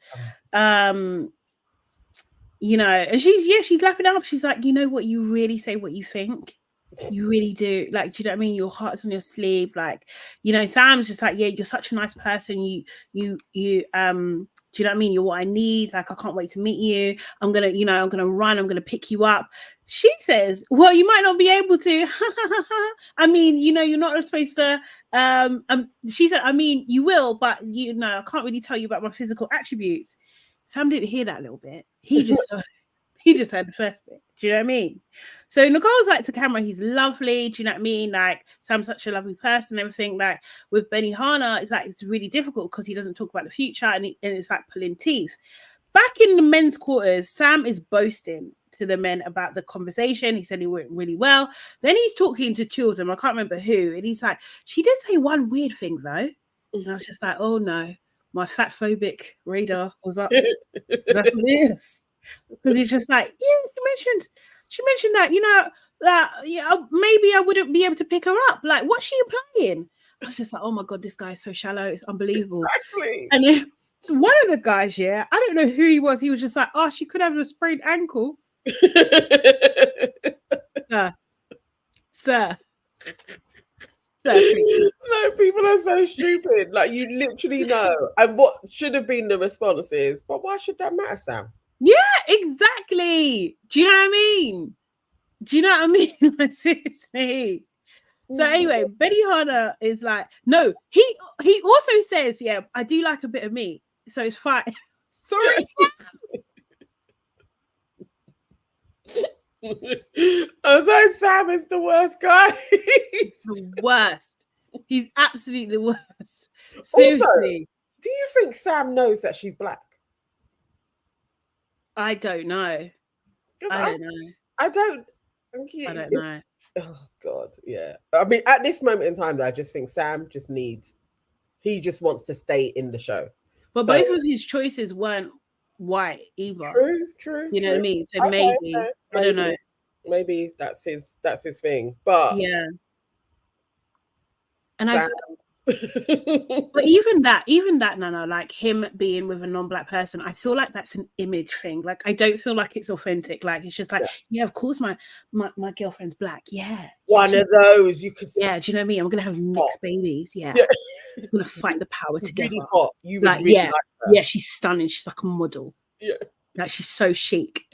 Speaker 1: You know, and she's lapping up. She's like, you know what? You really say what you think. You really do. Like, do you know what I mean? Your heart's on your sleeve. Like, you know, Sam's just like, yeah, you're such a nice person. You do you know what I mean? You're what I need. Like, I can't wait to meet you. I'm gonna run. I'm gonna pick you up. She says, well, you might not be able to. I mean, you know, you're not supposed to. She said, I mean, you will, but you know, I can't really tell you about my physical attributes. Sam didn't hear that little bit. He just heard the first bit. Do you know what I mean? So Nicole's like to camera, he's lovely. Do you know what I mean? Like, Sam's such a lovely person and everything. Like, with Benihana, it's like, it's really difficult because he doesn't talk about the future, and it's like pulling teeth. Back in the men's quarters, Sam is boasting to the men about the conversation. He said it went really well. Then he's talking to two of them. I can't remember who. And he's like, she did say one weird thing though. And I was just like, oh no, my fat phobic radar was up. That's what it is. Because he's just like, yeah, she mentioned that, you know, that maybe I wouldn't be able to pick her up. Like, what's she implying? I was just like, oh my God, this guy is so shallow. It's unbelievable.
Speaker 2: Exactly.
Speaker 1: And then one of the guys, I don't know who he was. He was just like, oh, she could have a sprained ankle. Sir.
Speaker 2: No, people are so stupid. Like, you literally know. And what should have been the response is, but why should that matter, Sam?
Speaker 1: Yeah, exactly. Do you know what I mean? Like, seriously. So anyway, Benihana is like, no, he also says, yeah, I do like a bit of meat, so it's fine. Sorry.
Speaker 2: I was like, Sam is the worst guy.
Speaker 1: He's the worst. He's absolutely the worst. Seriously. Also,
Speaker 2: do you think Sam knows that she's black?
Speaker 1: I don't know. I don't know.
Speaker 2: Oh God, yeah. I mean, at this moment in time, I just think Sam he just wants to stay in the show.
Speaker 1: But both of his choices weren't white either.
Speaker 2: True.
Speaker 1: You know what I mean? So maybe I don't know.
Speaker 2: Maybe that's his thing. But
Speaker 1: yeah. And but even that, Nana, like him being with a non-black person, I feel like that's an image thing. Like, I don't feel like it's authentic. Like, it's just like, yeah, of course my girlfriend's black. Yeah.
Speaker 2: One of those you could.
Speaker 1: Yeah, do you know what I mean? I'm gonna have mixed babies. Yeah. I'm gonna fight the power together.
Speaker 2: Really hot. You would
Speaker 1: like,
Speaker 2: really like her.
Speaker 1: Yeah, she's stunning. She's like a model.
Speaker 2: Yeah.
Speaker 1: Like, she's so chic.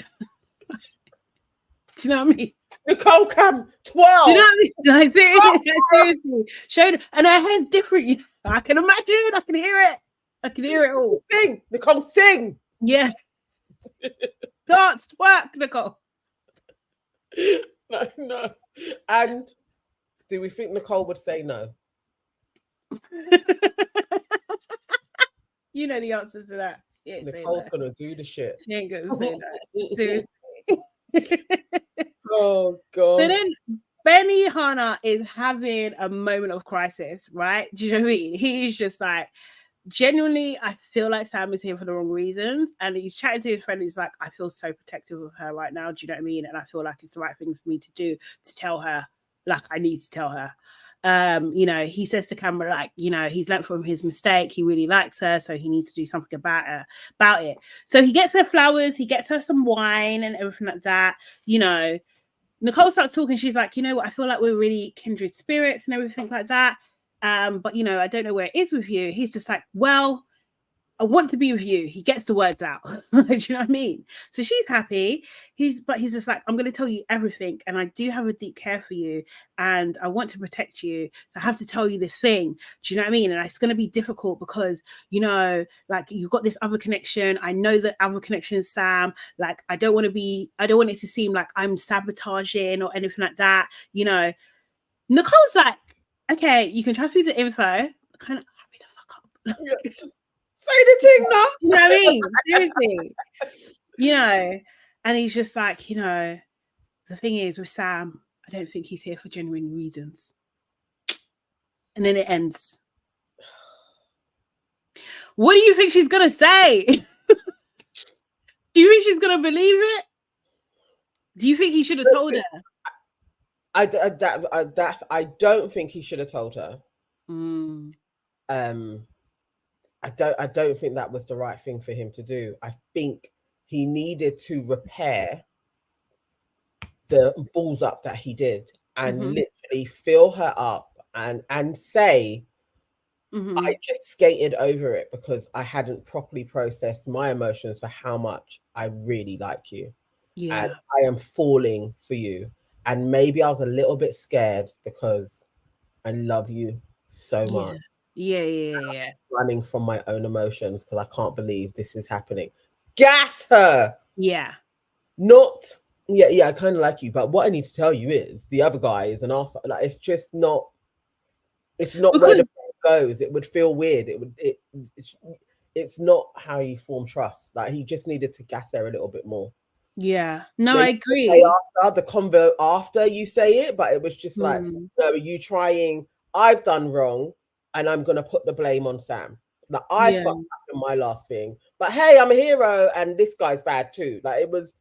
Speaker 1: Do you know what I mean?
Speaker 2: Nicole Cam 12.
Speaker 1: Do you know what I mean? Seriously. Showed her, and her hair's different. I can imagine. I can hear it. I can hear it all.
Speaker 2: Sing, Nicole, sing.
Speaker 1: Yeah. Dance, work, Nicole.
Speaker 2: No. And do we think Nicole would say no?
Speaker 1: You know the answer to that.
Speaker 2: Nicole's gonna do the shit.
Speaker 1: She ain't gonna say that. Seriously.
Speaker 2: Oh God.
Speaker 1: So then Benihana is having a moment of crisis, right? Do you know what I mean? He's just like, genuinely, I feel like Sam is here for the wrong reasons. And he's chatting to his friend who's like, I feel so protective of her right now. Do you know what I mean? And I feel like it's the right thing for me to do, to tell her, like, I need to tell her. You know, he says to Cameron, like, you know, he's learned from his mistake. He really likes her, so he needs to do something about it. So he gets her flowers, he gets her some wine and everything like that. You know, Nicole starts talking. She's like, you know what? I feel like we're really kindred spirits and everything like that. But, you know, I don't know where it is with you. He's just like, well, I want to be with you. He gets the words out. Do you know what I mean? So she's happy. He's just like, I'm going to tell you everything. And I do have a deep care for you. And I want to protect you. So I have to tell you this thing. Do you know what I mean? And it's going to be difficult because, you know, like you've got this other connection. I know that other connection is Sam. Like, I don't want it to seem like I'm sabotaging or anything like that. You know, Nicole's like, okay, you can trust me with the info. Kind of hurry the fuck up.
Speaker 2: Say the thing now.
Speaker 1: You know what I mean? Seriously. You know, and he's just like, you know, the thing is with Sam, I don't think he's here for genuine reasons. And then it ends. What do you think she's gonna say? Do you think she's gonna believe it? Do you think he should have told her?
Speaker 2: I don't think he should have told her. I don't think that was the right thing for him to do. I think he needed to repair the balls up that he did and literally fill her up and say, I just skated over it because I hadn't properly processed my emotions for how much I really like you. Yeah. And I am falling for you. And maybe I was a little bit scared because I love you so much.
Speaker 1: Yeah.
Speaker 2: Running from my own emotions because I can't believe this is happening. Gas her. Yeah. Not, I kind of like you, but what I need to tell you is the other guy is an arsehole. Like, it's just not, it's not because where the goes. It would feel weird. It's not how you form trust. Like, he just needed to gas her a little bit more.
Speaker 1: Yeah. No, I agree.
Speaker 2: After the convo after you say it, but it was just like, no, you trying, I've done wrong. And I'm gonna put the blame on Sam. Like, I fucked up in my last thing, but hey, I'm a hero, and this guy's bad too. Like, it was,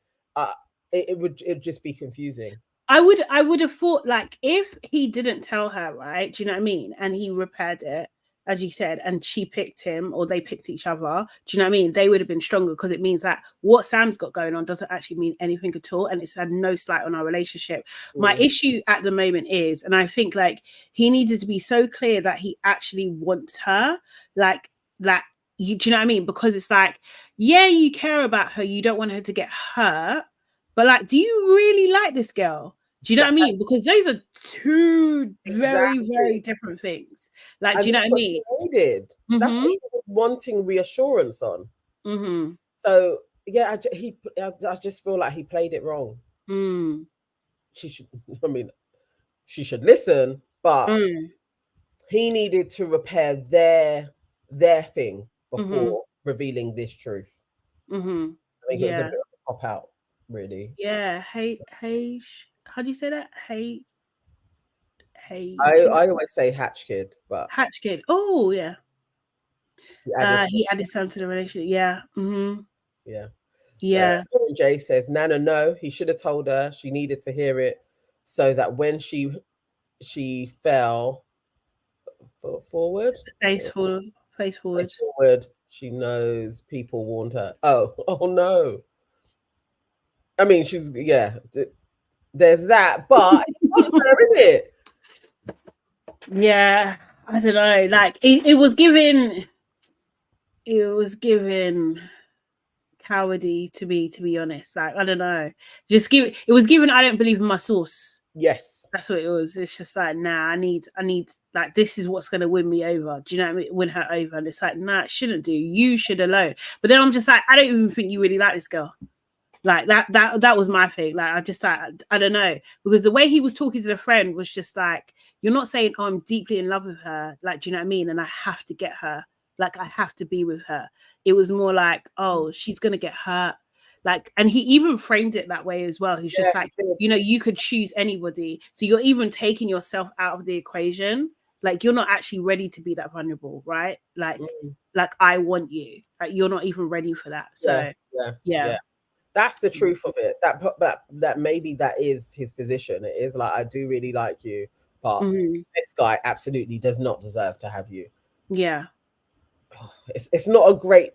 Speaker 2: it'd just be confusing. I
Speaker 1: would have thought, like, if he didn't tell her, right? Do you know what I mean? And he repaired it, as you said, and she picked him, or they picked each other. Do you know what I mean? They would have been stronger because it means that what Sam's got going on doesn't actually mean anything at all, and it's had no slight on our relationship. My issue at the moment is, and I think like he needed to be so clear that he actually wants her, like that. Do you know what I mean? Because it's like, yeah, you care about her, you don't want her to get hurt, but like, do you really like this girl? Do you know what I mean? Because those are two very, very different things. Like, do you know what I mean?
Speaker 2: That's what she was wanting reassurance on. So yeah, I just feel like he played it wrong. She should listen, but he needed to repair their thing before revealing this truth. I think it was a bit of a pop out, really.
Speaker 1: Yeah. Hey. How do you say that? Hey.
Speaker 2: I always say Hatch Kid, but
Speaker 1: Hatch Kid. Oh yeah. He added something to the relationship. Yeah. Yeah.
Speaker 2: Jay says, Nana, no, he should have told her. She needed to hear it so that when she fell forward,
Speaker 1: face forward,
Speaker 2: she knows people warned her. Oh no. I mean, there's that, but it's her, isn't it?
Speaker 1: Yeah, I don't know. Like it was given cowardy to me, to be honest. Like, I don't know. It was given I don't believe in my source.
Speaker 2: Yes.
Speaker 1: That's what it was. It's just like, nah, I need like, this is what's gonna win me over. Do you know what I mean? Win her over. And it's like, nah, it shouldn't do. You should alone. But then I'm just like, I don't even think you really like this girl. Like that was my thing. Like, I just like, I don't know, because the way he was talking to the friend was just like, you're not saying, oh, I'm deeply in love with her. Like, do you know what I mean? And I have to get her. Like, I have to be with her. It was more like, oh, she's gonna get hurt. Like, and he even framed it that way as well. He's just like, you know, you could choose anybody. So you're even taking yourself out of the equation. Like, you're not actually ready to be that vulnerable, right? Like, like I want you. Like, you're not even ready for that. So yeah.
Speaker 2: That's the truth of it. That maybe that is his position. It is like, I do really like you, but this guy absolutely does not deserve to have you.
Speaker 1: Yeah.
Speaker 2: It's not a great.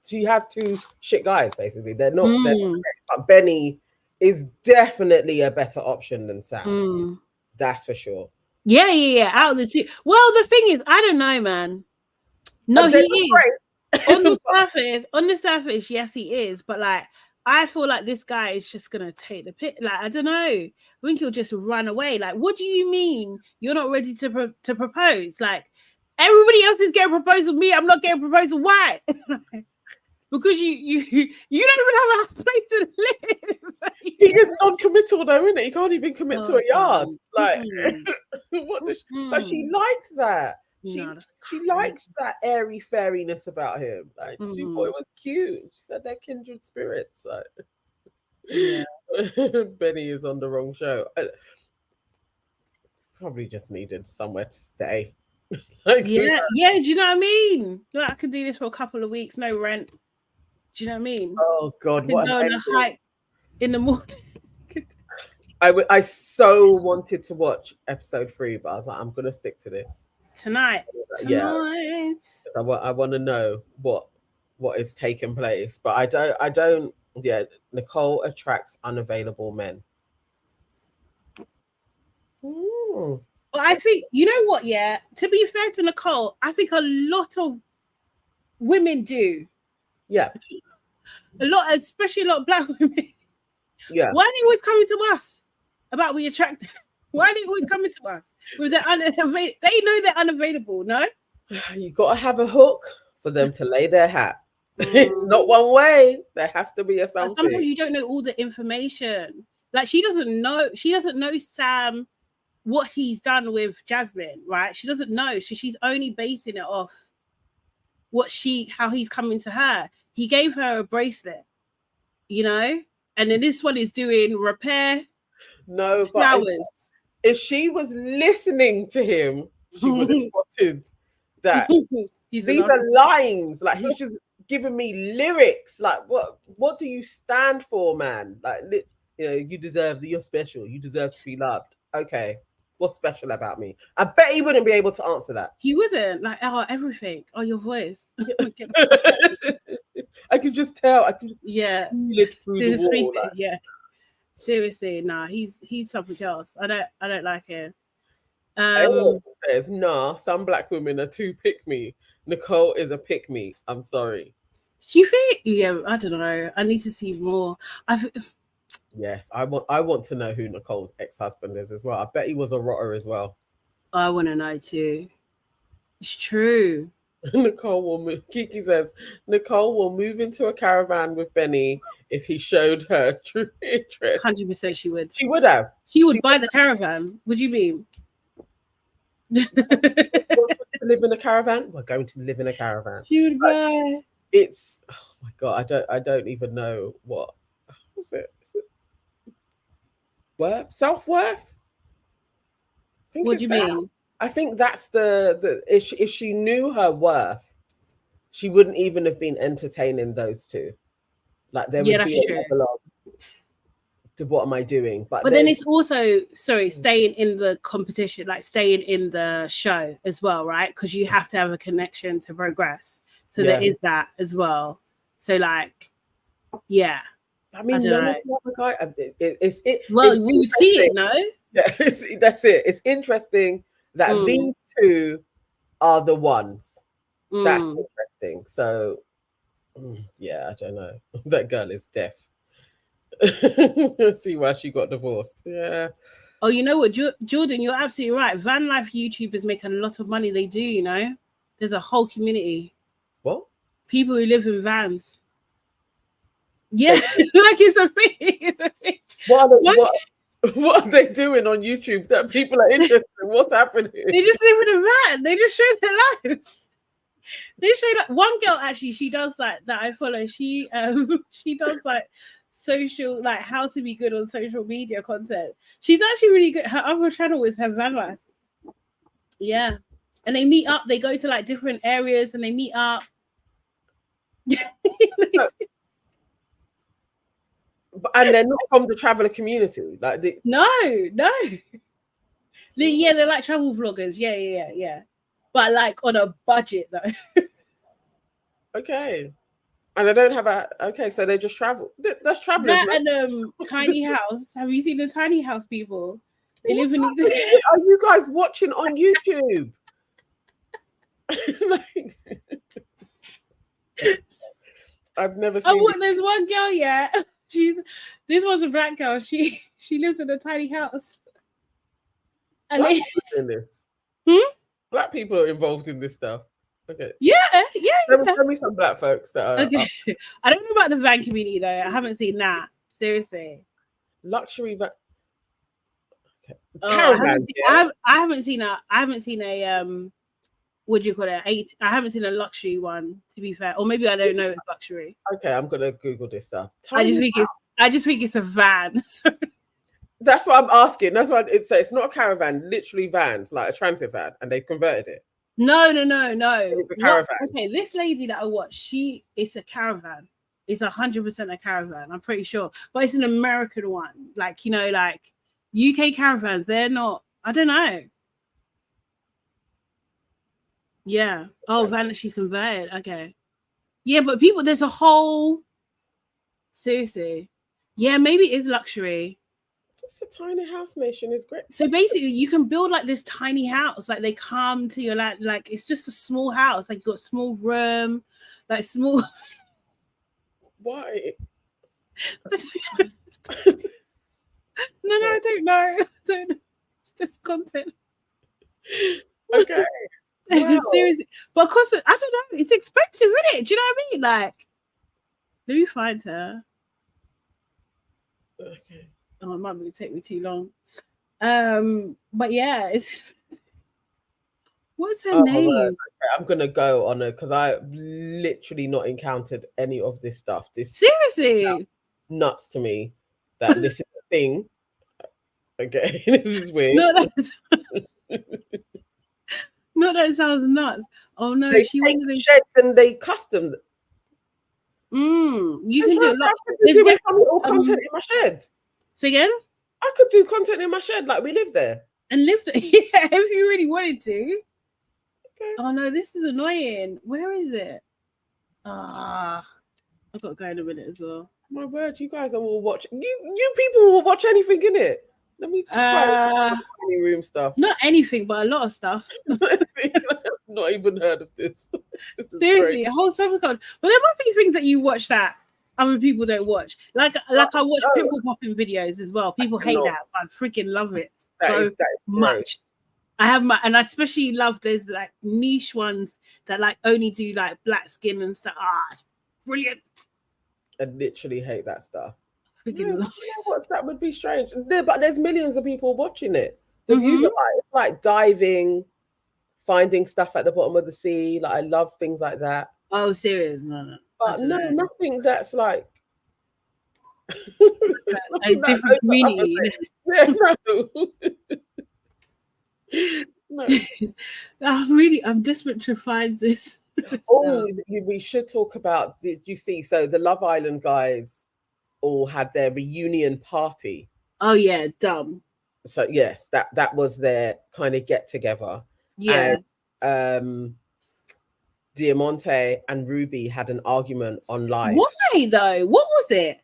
Speaker 2: She has two shit guys, basically. They're not great, but Benny is definitely a better option than Sam. That's for sure.
Speaker 1: Yeah. Out of the two. Well, the thing is, I don't know, man. No, he is. On the surface, yes, he is. But like, I feel like this guy is just gonna take the pick. Like, I don't know. I think he'll just run away. Like, what do you mean you're not ready to propose? Like, everybody else is getting proposed with me. I'm not getting proposed. Why? Because you don't even have a place to live.
Speaker 2: He is non-committal though, isn't it? He can't even commit to a yard. Like, what does but she likes that. She likes that airy fairiness about him. Like, she thought it was cute. She said they're kindred spirits. Like,
Speaker 1: yeah.
Speaker 2: Benny is on the wrong show. Probably just needed somewhere to stay.
Speaker 1: Like, yeah. Do you know what I mean? Like, I could do this for a couple of weeks, no rent. Do you know what I mean?
Speaker 2: Oh God,
Speaker 1: what go on a hike in the morning.
Speaker 2: I so wanted to watch episode 3, but I was like, I'm gonna stick to this
Speaker 1: tonight.
Speaker 2: Yeah, I want to know what is taking place, but I don't. Yeah, Nicole attracts unavailable men.
Speaker 1: Well, I think, you know what? Yeah, to be fair to Nicole, I think a lot of women do.
Speaker 2: Yeah,
Speaker 1: especially a lot of black women.
Speaker 2: Yeah.
Speaker 1: Why are they always coming to us about we attractive? Why are they always coming to us with their unavailable? They know they're unavailable. No,
Speaker 2: you got to have a hook for them to lay their hat. It's not one way. There has to be a something.
Speaker 1: Sometimes you don't know all the information. Like, she doesn't know Sam, what he's done with Jasmine, right? She doesn't know. So she's only basing it off how he's coming to her. He gave her a bracelet, you know, and then this one is doing repair.
Speaker 2: No,
Speaker 1: flowers.
Speaker 2: But if she was listening to him, she would have spotted that these are lines. Like, he's just giving me lyrics. Like, what do you stand for, man? Like, you know, you're special. You deserve to be loved. Okay. What's special about me? I bet he wouldn't be able to answer that.
Speaker 1: He wasn't. Like, oh, everything. Oh, your voice.
Speaker 2: I can just tell. I can just
Speaker 1: feel
Speaker 2: it through the wall. Like.
Speaker 1: Yeah. Seriously, nah, he's something else. I don't like him.
Speaker 2: Says, nah, some black women are too pick-me. Nicole is a pick-me. I'm sorry.
Speaker 1: Do you think? Yeah, I don't know. I need to see more.
Speaker 2: Yes, I want to know who Nicole's ex-husband is as well. I bet he was a rotter as well.
Speaker 1: I want to know too. It's true.
Speaker 2: Nicole will move. Kiki says Nicole will move into a caravan with Benny if he showed her true interest.
Speaker 1: 100% she would.
Speaker 2: She would have.
Speaker 1: She would buy the caravan. What do you mean?
Speaker 2: Live in a caravan? We're going to live in a caravan.
Speaker 1: She would buy.
Speaker 2: It's, oh my God, I don't even know what's it? Is it worth? Self-worth?
Speaker 1: What do you mean?
Speaker 2: I think that's if she knew her worth, she wouldn't even have been entertaining those two. Like, there would be a level of, what am I doing? But
Speaker 1: then it's also, staying in the competition, like staying in the show as well, right? Because you have to have a connection to progress. So there is that as well. So like, yeah.
Speaker 2: I mean, we
Speaker 1: would see it, no?
Speaker 2: Yeah, that's it. It's interesting that these two are the ones. That's interesting. So, yeah, I don't know. That girl is deaf. See why she got divorced. Yeah.
Speaker 1: Oh, you know what, Jordan, you're absolutely right. Van life YouTubers make a lot of money. They do, you know. There's a whole community.
Speaker 2: What?
Speaker 1: People who live in vans. Yeah, like it's a thing. It's a thing.
Speaker 2: What are they doing on YouTube that people are interested in? What's happening?
Speaker 1: They just live in a van. They just show their lives. They show that one girl, actually, she does like that I follow. She does like social, like how to be good on social media content. She's actually really good. Her other channel is her van life. Yeah. And they meet up, they go to like different areas and they meet up.
Speaker 2: And they're not from the traveler community. Like
Speaker 1: no. They're like travel vloggers. Yeah. But like on a budget though.
Speaker 2: Okay. And I don't have so they just travel. That's travelers.
Speaker 1: That and tiny house. Have you seen the tiny house people? They live in
Speaker 2: Are you guys watching on YouTube? I've never seen.
Speaker 1: Oh, there's one girl, yeah. This was a black girl. She lives in a tiny house. And
Speaker 2: Black people in this. Black people are involved in this stuff. Okay.
Speaker 1: Yeah.
Speaker 2: Tell me some black folks that are
Speaker 1: Okay. I don't know about the van community though. I haven't seen that. Seriously.
Speaker 2: Luxury van. Okay.
Speaker 1: Caravan. I haven't seen a what do you call it? I haven't seen a luxury one, to be fair. Or maybe I don't know it's luxury.
Speaker 2: Okay, I'm gonna Google this stuff.
Speaker 1: I just think it's a van.
Speaker 2: That's what I'm asking. That's what it's not a caravan, literally vans, like a transit van, and they've converted it.
Speaker 1: No.
Speaker 2: It's a caravan.
Speaker 1: Okay, this lady that I watched, it's a caravan. It's 100% a caravan, I'm pretty sure. But it's an American one. Like, you know, like UK caravans, they're not, I don't know. Yeah. Oh, van that she's converted. Okay. Yeah, but people, there's a whole, seriously. Yeah, maybe it is luxury.
Speaker 2: It's a tiny house nation, is great.
Speaker 1: So basically, you can build like this tiny house. Like they come to your like it's just a small house. Like you got a small room, like small.
Speaker 2: Why?
Speaker 1: No, I don't know. I don't know. Just content.
Speaker 2: Okay. Wow.
Speaker 1: Seriously, but of course, I don't know. It's expensive, isn't it? Do you know what I mean? Like, let me find her.
Speaker 2: Okay.
Speaker 1: Oh, it might really take me too long. But yeah, it's what's her name?
Speaker 2: Okay. I'm gonna go on it because I literally not encountered any of this stuff. This
Speaker 1: Seriously
Speaker 2: nuts to me that this is a thing. Okay, this is weird.
Speaker 1: No, that sounds nuts. Oh no,
Speaker 2: they
Speaker 1: she
Speaker 2: take
Speaker 1: wanted
Speaker 2: sheds and they custom.
Speaker 1: You can do a lot.
Speaker 2: There's content in my shed.
Speaker 1: Say again?
Speaker 2: I could do content in my shed, like we live there.
Speaker 1: And live there. Yeah, if you really wanted to. Okay. Oh no, this is annoying. Where is it? I've got to go in a minute as well.
Speaker 2: My word, you guys are all watching. You people will watch anything in it. Let me try any room stuff.
Speaker 1: Not anything, but a lot of stuff.
Speaker 2: Not even heard of this.
Speaker 1: Seriously, a whole seven card. But there must be things that you watch that other people don't watch. Like I watch pimple popping videos as well. People hate that, but I freaking love it so much. I have and I especially love there's like niche ones that like only do like black skin and stuff. It's brilliant.
Speaker 2: I literally hate that stuff.
Speaker 1: That
Speaker 2: would be strange. But there's millions of people watching it. The views are like diving, finding stuff at the bottom of the sea. Like I love things like that.
Speaker 1: Oh, serious? No.
Speaker 2: But no, nothing that's like
Speaker 1: a different community.
Speaker 2: Yeah, no.
Speaker 1: I'm desperate to find this.
Speaker 2: We should talk about. Did you see? So the Love Island guys all had their reunion party.
Speaker 1: Oh yeah, dumb.
Speaker 2: So yes, that was their kind of get together.
Speaker 1: Yeah.
Speaker 2: And, Diamante and Ruby had an argument on live.
Speaker 1: Why though? What was it?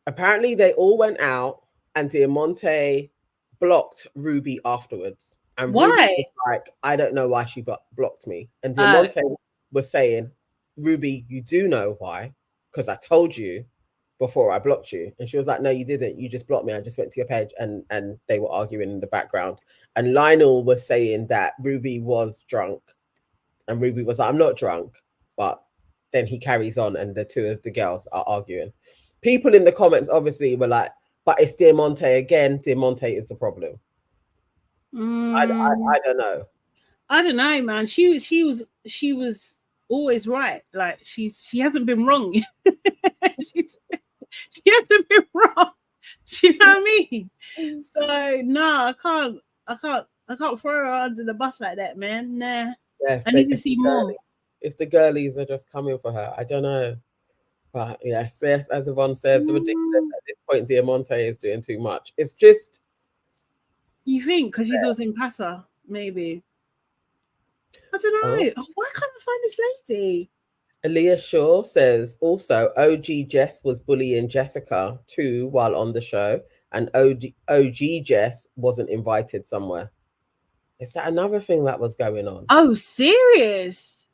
Speaker 2: Apparently they all went out and Diamante blocked Ruby afterwards. And
Speaker 1: why?
Speaker 2: Ruby was like, I don't know why she blocked me. And Diamante was saying, Ruby, you do know why, because I told you before I blocked you. And she was like, no, you didn't. You just blocked me. I just went to your page. And they were arguing in the background. And Lionel was saying that Ruby was drunk. And Ruby was like, I'm not drunk. But then he carries on and the two of the girls are arguing. People in the comments obviously were like, but it's Diamante again. Diamante is the problem. I don't know.
Speaker 1: I don't know, man. She was always right. Like she hasn't been wrong. She hasn't been wrong. Do you know what I mean? So no, I can't throw her under the bus like that, man. Nah. Yeah, I need to see more.
Speaker 2: If the girlies are just coming for her, I don't know. But yes, as Yvonne says, ridiculous at this point. Diamante is doing too much. It's just.
Speaker 1: You think because she's also in Passa, maybe. I don't know. Why can't I find this lady?
Speaker 2: Aaliyah Shaw says also OG Jess was bullying Jessica too while on the show, and OG Jess wasn't invited somewhere. Is that another thing that was going on?
Speaker 1: Oh, serious?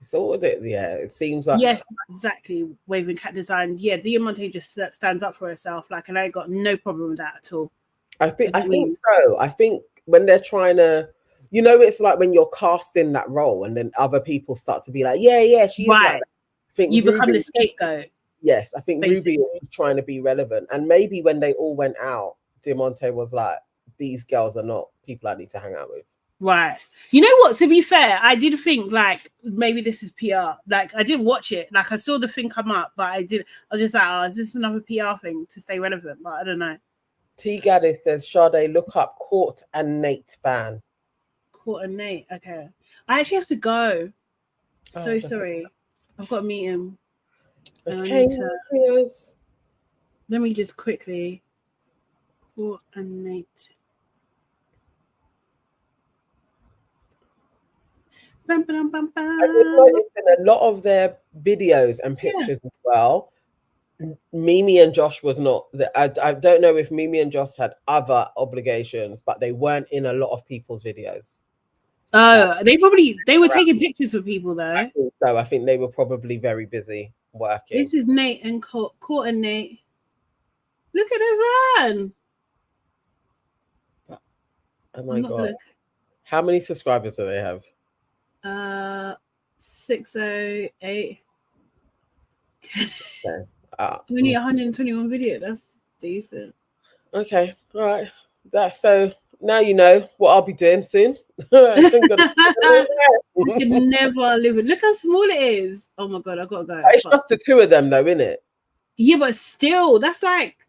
Speaker 2: Sorted it. Yeah, it seems like
Speaker 3: yes, exactly. Waving cat design. Yeah, Diamante just stands up for herself. Like, and I got no problem with that at all.
Speaker 2: I think so. I think when they're trying to, you know, it's like when you're casting that role and then other people start to be like, yeah, she is like that. I think
Speaker 3: you become the scapegoat.
Speaker 2: Yes, I think
Speaker 3: basically.
Speaker 2: Ruby was trying to be relevant. And maybe when they all went out, Diamante was like, these girls are not people I need to hang out with.
Speaker 3: Right. You know what? To be fair, I did think like maybe this is PR. Like I didn't watch it. Like I saw the thing come up, but I was just like, oh, is this another PR thing to stay relevant? But I don't know.
Speaker 2: T Gaddis says, Sade, look up Court and Nate fan.
Speaker 3: Court and Nate. Okay. I actually have to go. So sorry. I've got to meet him.
Speaker 2: Okay,
Speaker 3: let me just quickly. Court and Nate.
Speaker 2: I did notice in a lot of their videos and pictures as well, Mimi and Josh was not. I don't know if Mimi and Josh had other obligations, but they weren't in a lot of people's videos.
Speaker 3: Oh, they were taking pictures of people though.
Speaker 2: I think they were probably very busy working.
Speaker 3: This is Nate and Court and Nate. Look at the van.
Speaker 2: Oh my god! How many subscribers do they have?
Speaker 3: 608.
Speaker 2: Okay.
Speaker 3: We need 121 video. That's decent.
Speaker 2: Okay, all right. That's so. Now you know what I'll be doing soon. I
Speaker 3: can never live it. Look how small it is. Oh my god, I gotta go.
Speaker 2: It's just the two of them, though, isn't it?
Speaker 3: Yeah, but still, that's like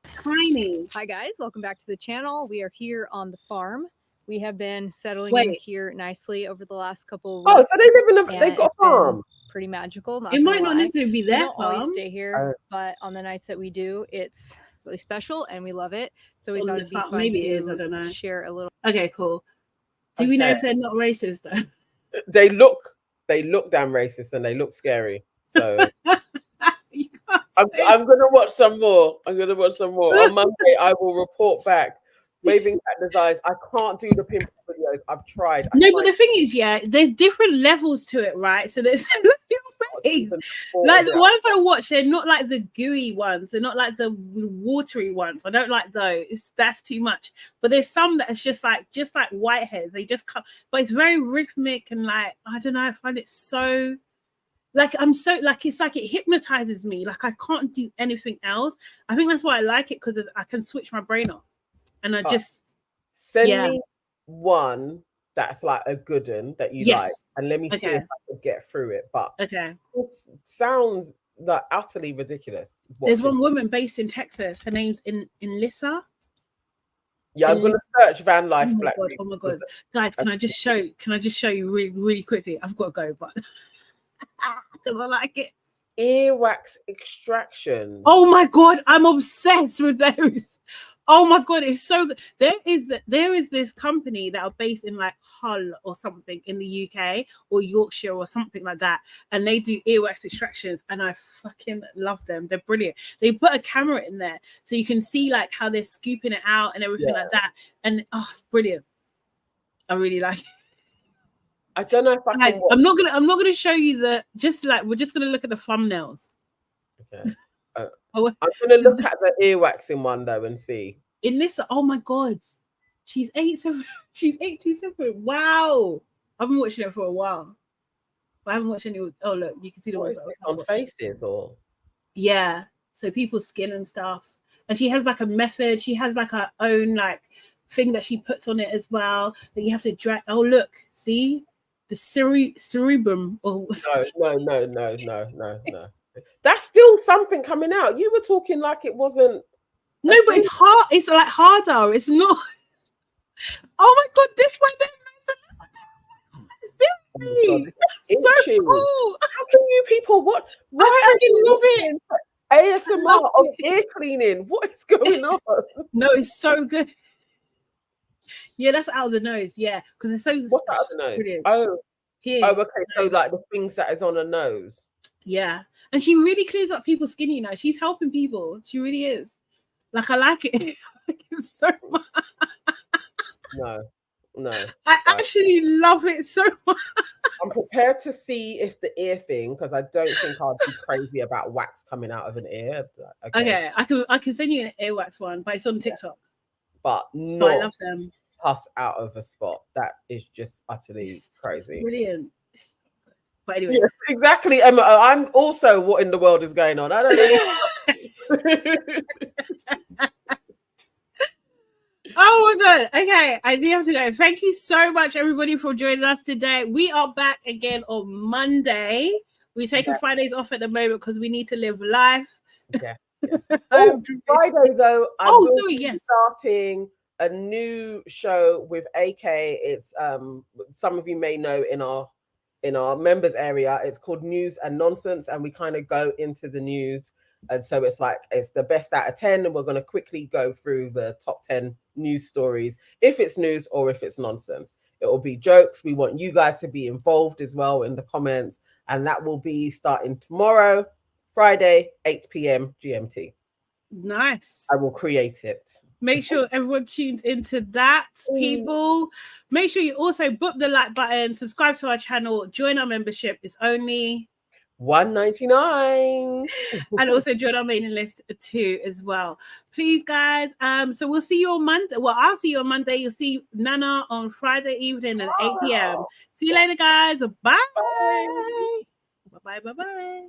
Speaker 3: tiny.
Speaker 4: Hi guys, welcome back to the channel. We are here on the farm. We have been settling in here nicely over the last couple of weeks.
Speaker 2: Oh, so they live in they've got a farm.
Speaker 4: Pretty magical.
Speaker 3: It might not necessarily be their
Speaker 4: farm. We don't always stay here,
Speaker 2: Oh.
Speaker 4: but on the nights that we do, it's really special and we love it. So we thought it'd be fun
Speaker 3: maybe
Speaker 4: to
Speaker 3: it is, I don't know.
Speaker 4: Share a little.
Speaker 3: Okay, cool. Do we know if they're not racist though?
Speaker 2: They look damn racist and they look scary. So I'm gonna watch some more. On Monday I will report back. Waving cat designs. I can't do the pimple videos. I've tried.
Speaker 3: But the thing is, there's different levels to it, right? So there's like the ones I watch, they're not like the gooey ones. They're not like the watery ones. I don't like those. That's too much. But there's some that's just like whiteheads. They just come, but it's very rhythmic and like I don't know. I find it so. Like I'm so like it's like it hypnotizes me. Like I can't do anything else. I think that's why I like it because I can switch my brain off. And I just
Speaker 2: send me one that's like a good one that you like, and let me see if I can get through it. But it sounds like utterly ridiculous.
Speaker 3: There's one woman based in Texas. Her name's Lissa.
Speaker 2: Yeah, I'm gonna search van life.
Speaker 3: Oh my god, guys! Can I just show you really, really quickly? I've got to go, but because I like it.
Speaker 2: Earwax extraction.
Speaker 3: Oh my god, I'm obsessed with those. Oh my god, it's so good. There is this company that are based in like Hull or something in the UK or Yorkshire or something like that, and they do earwax extractions, and I fucking love them. They're brilliant. They put a camera in there so you can see like how they're scooping it out and everything like that, and it's brilliant. I really like it.
Speaker 2: I don't know if I can.
Speaker 3: I'm not gonna show you we're just gonna look at the thumbnails.
Speaker 2: Okay. I'm gonna look at the earwaxing one though and see.
Speaker 3: Listen, oh my god, she's 87. She's 87. Wow, I've been watching it for a while. But I haven't watched any. Oh look, you can see the ones
Speaker 2: on faces or
Speaker 3: so people's skin and stuff. And she has like a method. She has like her own like thing that she puts on it as well. That you have to drag. Oh look, see the cerebrum. Oh
Speaker 2: no. That's still something coming out. You were talking like it wasn't.
Speaker 3: No, but it's hard. It's like harder. It's not. Oh my god, this one. Seriously, so cool.
Speaker 2: How can you people what?
Speaker 3: Why are you loving
Speaker 2: ASMR of ear cleaning? What is going on?
Speaker 3: No, it's so good. Yeah, that's out of the nose. Yeah, because it's so.
Speaker 2: What's out of the nose?
Speaker 3: Brilliant.
Speaker 2: Oh,
Speaker 3: here.
Speaker 2: Oh, okay. So like the things that is on her nose.
Speaker 3: Yeah, and she really clears up people's skin. You know, she's helping people. She really is. Like I like it. I like it so much.
Speaker 2: No.
Speaker 3: I actually love it so much.
Speaker 2: I'm prepared to see if the ear thing, because I don't think I'd be crazy about wax coming out of an ear.
Speaker 1: Okay, I can send you an earwax one, but it's on TikTok.
Speaker 2: But
Speaker 1: I
Speaker 2: not
Speaker 1: love them.
Speaker 2: pus out of a spot. That is just utterly crazy.
Speaker 1: Brilliant. But anyway,
Speaker 2: yeah, exactly, Emma. I'm also, what in the world is going on? I don't know.
Speaker 1: Oh my god. Okay, I do have to go. Thank you so much, everybody, for joining us today. We are back again on Monday. We're taking Fridays off at the moment because we need to live life.
Speaker 2: Yeah. Oh, Friday though. I will be
Speaker 1: yes.
Speaker 2: starting a new show with AK. It's some of you may know in our members area. It's called News and Nonsense, and we kind of go into the news. And so it's like it's the best out of 10, and we're going to quickly go through the top 10 news stories, if it's news or if it's nonsense. It will be jokes. We want you guys to be involved as well in the comments, and that will be starting tomorrow, Friday, 8 p.m. GMT.
Speaker 1: Nice.
Speaker 2: I will create it.
Speaker 1: Make sure everyone tunes into that, people. Make sure you also book the like button, subscribe to our channel, join our membership. It's only
Speaker 2: $1.99.
Speaker 1: And also join our mailing list too as well. Please, guys. So we'll see you on Monday. Well, I'll see you on Monday. You'll see Nana on Friday evening at 8 p.m. See you later, guys. Bye. Bye. Bye. Bye. Bye.